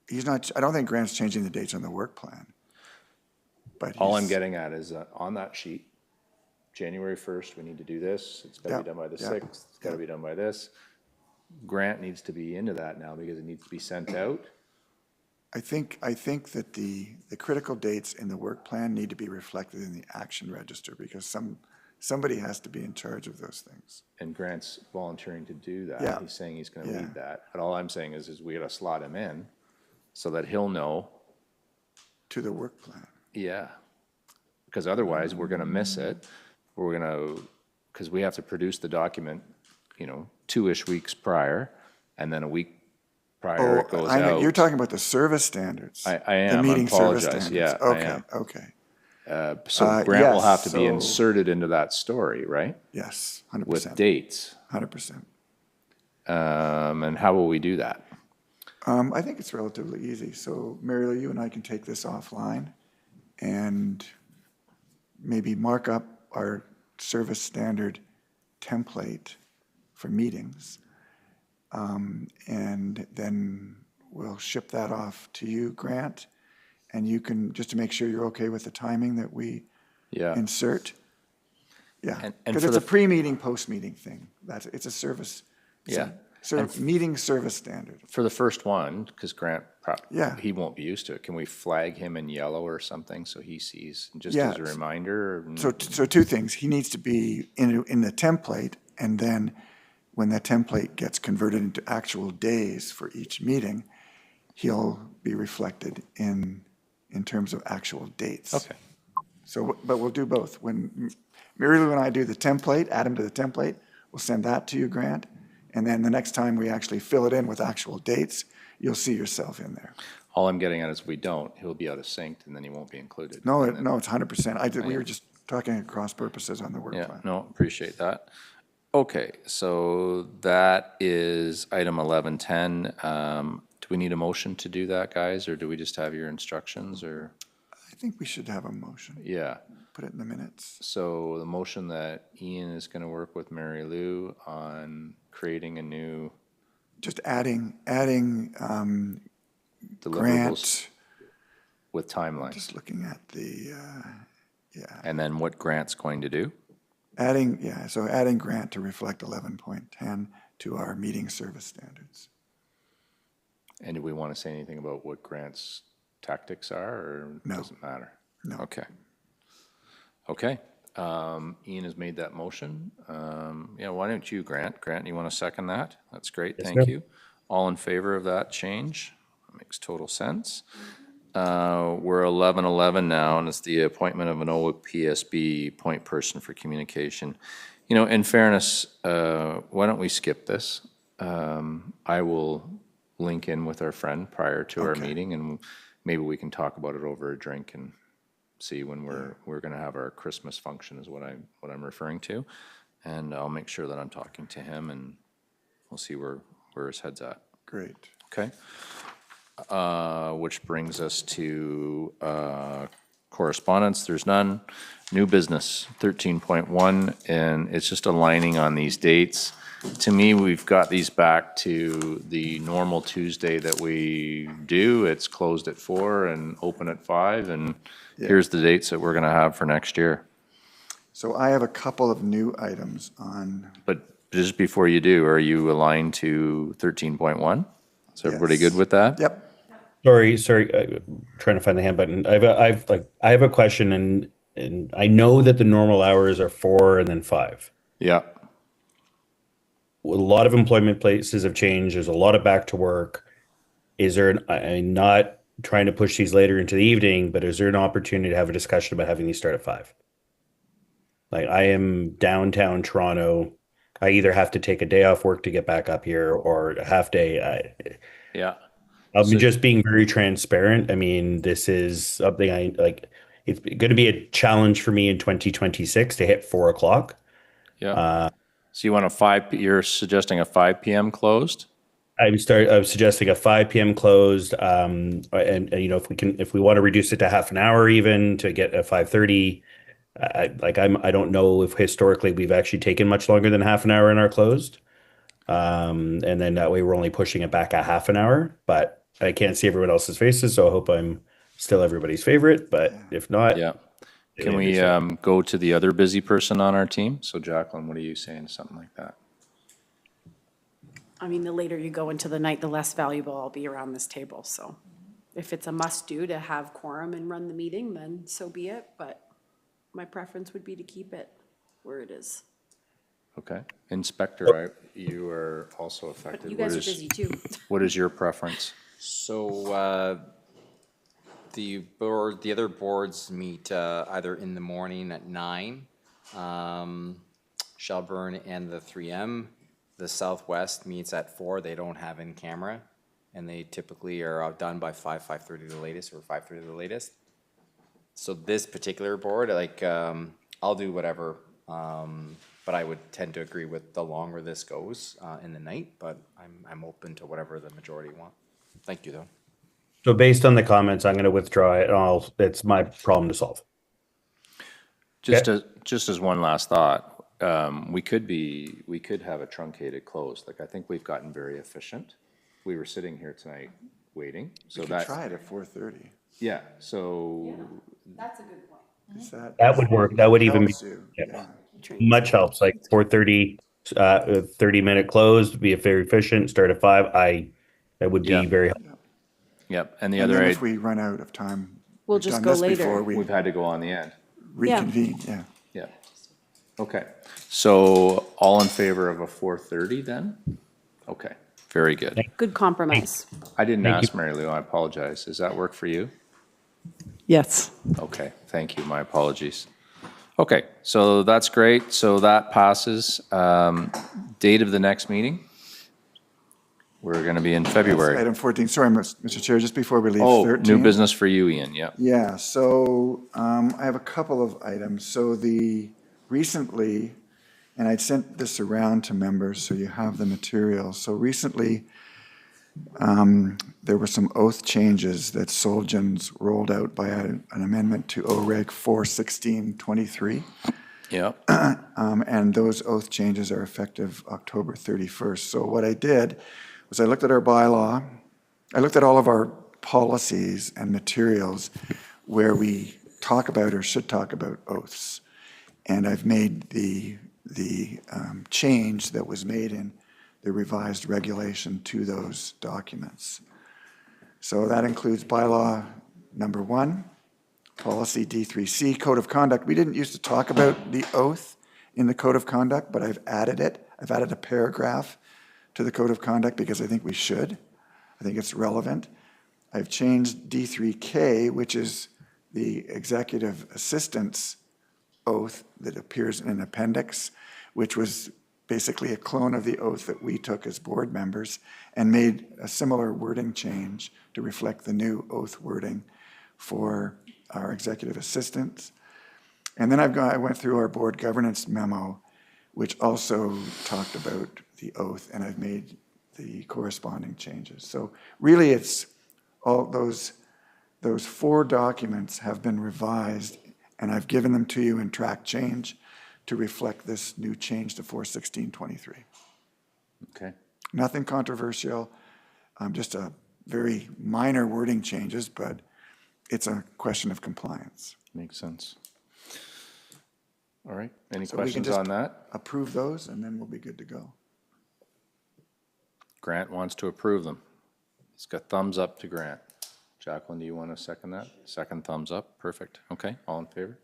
He's not, I don't think Grant's changing the dates on the work plan. But All I'm he's- getting at is on that sheet, January 1st, we need to do this. It's got to Yeah, be done by the yeah, 6th. It's got to be done by this. Grant needs to be into that now because it needs to be sent out. I think that the critical dates in the work plan need to be reflected in the action register because somebody has to be in charge of those things. And Grant's volunteering to do that. Yeah. He's saying he's going to Yeah. lead that. But all I'm saying is we got to slot him in so that he'll know. To the work plan. Yeah. Because otherwise we're going to miss it. Because we have to produce the document, 2-ish weeks prior, and then a week prior it goes out. You're talking about the service standards. I am. The meeting I service apologize. standards. Yeah, I Okay, am. okay. So Grant will yes, have to be so- inserted into that story, right? Yes, 100%. With dates. 100%. And how will we do that? I think it's relatively easy. So Mary Lou, you and I can take this offline and maybe mark up our service standard template for meetings. And then we'll ship that off to you, Grant, and you can, just to make sure you're okay with the timing that we Yeah. insert. Yeah, And because for it's a the- pre-meeting, post-meeting thing. It's a service. Yeah. Meeting service standard. For the first one, because Grant, Yeah. he won't be used to it, can we flag him in yellow or something so he sees, just Yeah. as a reminder? So two things. He needs to be in the template, and then when that template gets converted into actual days for each meeting, he'll be reflected in terms of actual dates. Okay. So, but we'll do both. When Mary Lou and I do the template, add him to the template, we'll send that to you, Grant. And then the next time we actually fill it in with actual dates, you'll see yourself in there. All I'm getting at is if we don't, he'll be out of sync and then he won't be included. No, And then- no, it's 100%. We were just talking across purposes on the work Yeah, plan. no, appreciate that. Okay, so that is item 1110. Do we need a motion to do that, guys, or do we just have your instructions, or? I think we should have a motion. Yeah, Put it in the minutes. so the motion that Ian is going to work with Mary Lou on creating a new Just adding deliverables Grant, with timelines, just looking at the, and then what Grant's going to do? adding Grant to reflect 11.10 to our meeting service standards. And do we want to say anything about what Grant's tactics are, or No. doesn't matter? No. Okay. Okay. Ian has made that motion. Yeah, why don't you, Grant? Grant, you want to second that? That's great, Yes, thank sir. you. All in favor of that change? Makes total sense. We're 11:11 now, and it's the appointment of an OPSB point person for communication. You know, in fairness, why don't we skip this? I will link in with our friend prior to our Okay. meeting, and maybe we can talk about it over a drink and see when we're going to have our Christmas function is what I'm referring to. And I'll make sure that I'm talking to him, and we'll see where his head's at. Great. Okay? Which brings us to correspondence. There's none. New business, 13.1, and it's just aligning on these dates. To me, we've got these back to the normal Tuesday that we do. It's closed at 4 and open at 5, and here's the dates that we're going to have for next year. So I have a couple of new items on, But just before you do, are you aligned to 13.1? Is everybody Yes. good with that? yep, Sorry, trying to find the hand button. I have a question, and I know that the normal hours are 4 and then 5. Yeah. A lot of employment places have changed. There's a lot of back to work. Is there I'm not trying to push these later into the evening, but is there an opportunity to have a discussion about having these start at 5? Like, I am downtown Toronto. I either have to take a day off work to get back up here or a half day. Yeah. I'm just being very transparent. I mean, this is something I like. It's going to be a challenge for me in 2026 to hit 4 o'clock. Yeah. So you want you're suggesting a 5 PM closed? I was suggesting a 5 p.m. closed, and you know, if we want to reduce it to half an hour even to get a 5:30. I don't know if historically we've actually taken much longer than half an hour in our closed. And then that way we're only pushing it back a half an hour, but I can't see everyone else's faces, so I hope I'm still everybody's favorite, but if not. Yeah. Can we go to the other busy person on our team? So Jacqueline, what are you saying, something like that? I mean, the later you go into the night, the less valuable I'll be around this table, so if it's a must-do to have quorum and run the meeting, then so be it, but my preference would be to keep it where it is. Okay. Inspector, you are also affected. You guys are busy too. What is your preference? So the other boards meet either in the morning at 9, Shelburne and the 3M. The Southwest meets at 4. They don't have in camera, and they typically are done by 5:30 the latest, or 5:30 the latest. So this particular board, like, I'll do whatever, but I would tend to agree with the longer this goes in the night, but I'm open to whatever the majority want. Thank you, though. So based on the comments, I'm going to withdraw it, and it's my problem to solve. Just as one last thought, we could have a truncated close. Like, I think we've gotten very efficient. We were sitting here tonight waiting, so We could that, try it at 4:30. yeah, so, That's a good point. Is that? That would work. That would even be Helps you, yeah. yeah. Much helps. Like 4:30, 30-minute close, be very efficient. Start at 5. That would be Yeah. very helpful. yep. And the And other, then if we run out of time, We'll we've just done go this later. before, we we've had to go on the end. reconvene, yeah. Yeah. Okay. So all in favor of a 4:30 then? Okay, very good. Good compromise. I didn't Thank you. ask Mary Lou, I apologize. Does that work for you? Yes. Okay, thank you, my apologies. Okay, so that's great, so that passes. Date of the next meeting? We're gonna be in February. Item 14, sorry, Mr. Chair, just before we leave, Oh, 13. new business for you, Ian, yeah. Yeah, so I have a couple of items. So recently, and I'd sent this around to members, so you have the material. So recently, there were some oath changes that Solgens rolled out by an amendment to OReg 41623. Yeah, And those oath changes are effective October 31st. So what I did was I looked at our bylaw, I looked at all of our policies and materials where we talk about or should talk about oaths. And I've made the change that was made in the revised regulation to those documents. So that includes bylaw number 1, policy D3C, code of conduct. We didn't used to talk about the oath in the code of conduct, but I've added it. I've added a paragraph to the code of conduct because I think we should. I think it's relevant. I've changed D3K, which is the executive assistant's oath that appears in an appendix, which was basically a clone of the oath that we took as board members, and made a similar wording change to reflect the new oath wording for our executive assistants. And then I went through our board governance memo, which also talked about the oath, and I've made the corresponding changes. So really, it's all those 4 documents have been revised, and I've given them to you in track change to reflect this new change to 41623. okay, Nothing controversial, just a very minor wording changes, but it's a question of compliance. makes sense. All right, any So we can questions just on that? approve those, and then we'll be good to go. Grant wants to approve them. It's got thumbs up to Grant. Jacqueline, do you want to second that? Second thumbs up, perfect. Okay, all in favor?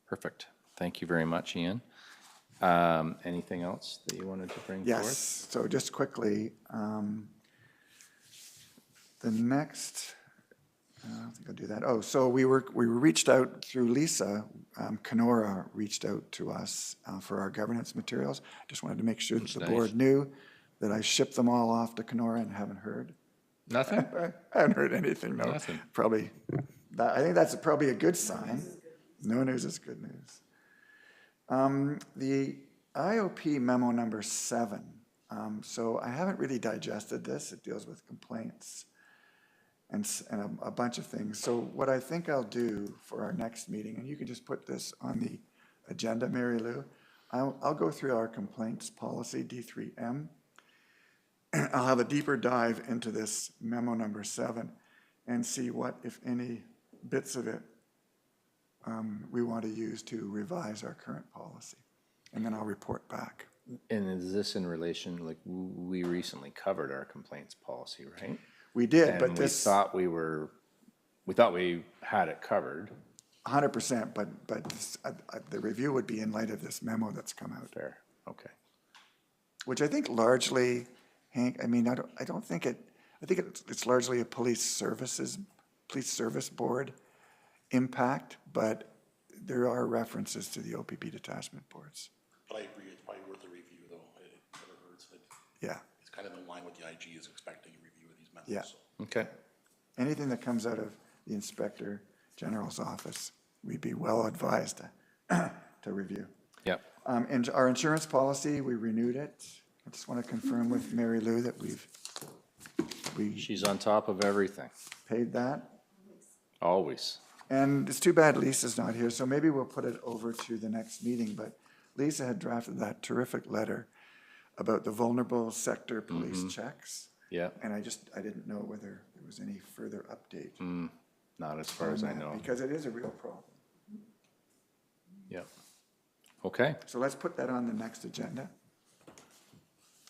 Perfect. Thank you very much, Ian. Anything else that you wanted to bring forward? Yes, so just quickly, the next, I don't think I'll do that. Oh, so we reached out through Lisa, Kenora reached out to us for our governance materials. Just wanted to make sure that the board knew that I shipped them all off to Kenora and haven't heard. Nothing? I haven't heard anything, no. Nothing. Probably, I think that's probably a good sign. No news is good news. The IOP memo number 7. So I haven't really digested this. It deals with complaints and a bunch of things. So what I think I'll do for our next meeting, and you can just put this on the agenda, Mary Lou, I'll go through our complaints policy, D3M. I'll have a deeper dive into this memo number 7 and see what, if any, bits of it we want to use to revise our current policy. And then I'll report back. And is this in relation, like, we recently covered our complaints policy, right? We did, And but we this, thought we had it covered. 100%, but this, the review would be in light of this memo that's come out. Fair, okay. Which I think largely, Hank, I mean, I don't think it, I think it's largely a police service board impact, but there are references to the OPP detachment boards. But I agree, it's probably worth a review, though. It never hurts. Yeah, It's kind of in line with the IG is expecting a review of these memos. Yeah. So. Okay, anything that comes out of the Inspector General's office, we'd be well advised to review. yep. And our insurance policy, we renewed it. I just want to confirm with Mary Lou that we She's on top of everything, paid that. always. And it's too bad Lisa's not here, so maybe we'll put it over to the next meeting, but Lisa had drafted that terrific letter about the vulnerable sector police checks. Yeah, And I didn't know whether there was any further update. not as far as I on that, know. Because it is a real problem. Yeah. Okay, So let's put that on the next agenda.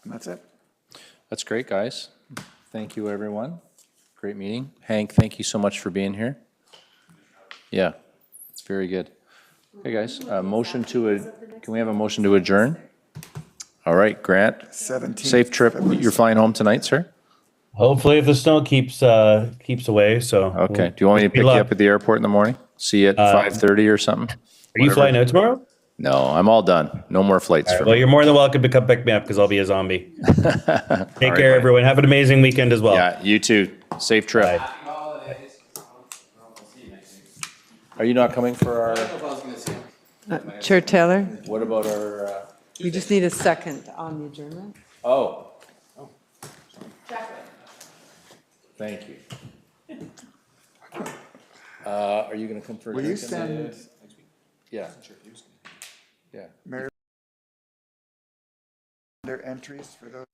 And that's it. that's great, guys. Thank you, everyone. Great meeting. Hank, thank you so much for being here. Yeah, it's very good. Hey, guys, can we have a motion to adjourn? All right, Grant, 17th. safe trip. You're flying home tonight, sir? Hopefully, if the snow keeps away. So Okay, do you want me to pick you up at the airport in the morning? See you at 5:30 or something? Are you flying out tomorrow? No, I'm all done. No more flights for Well, me. you're more than welcome to come pick me up because I'll be a zombie. Take right, care, buddy. everyone. Have an amazing weekend as well. Yeah, you too. Safe trip. Bye. Are you not coming for our, Chair Taylor, what about our, we just need a second on the adjournment. oh. Thank you. Are you gonna come for a Will you drink in the- send Yeah. Yeah. their entries for those?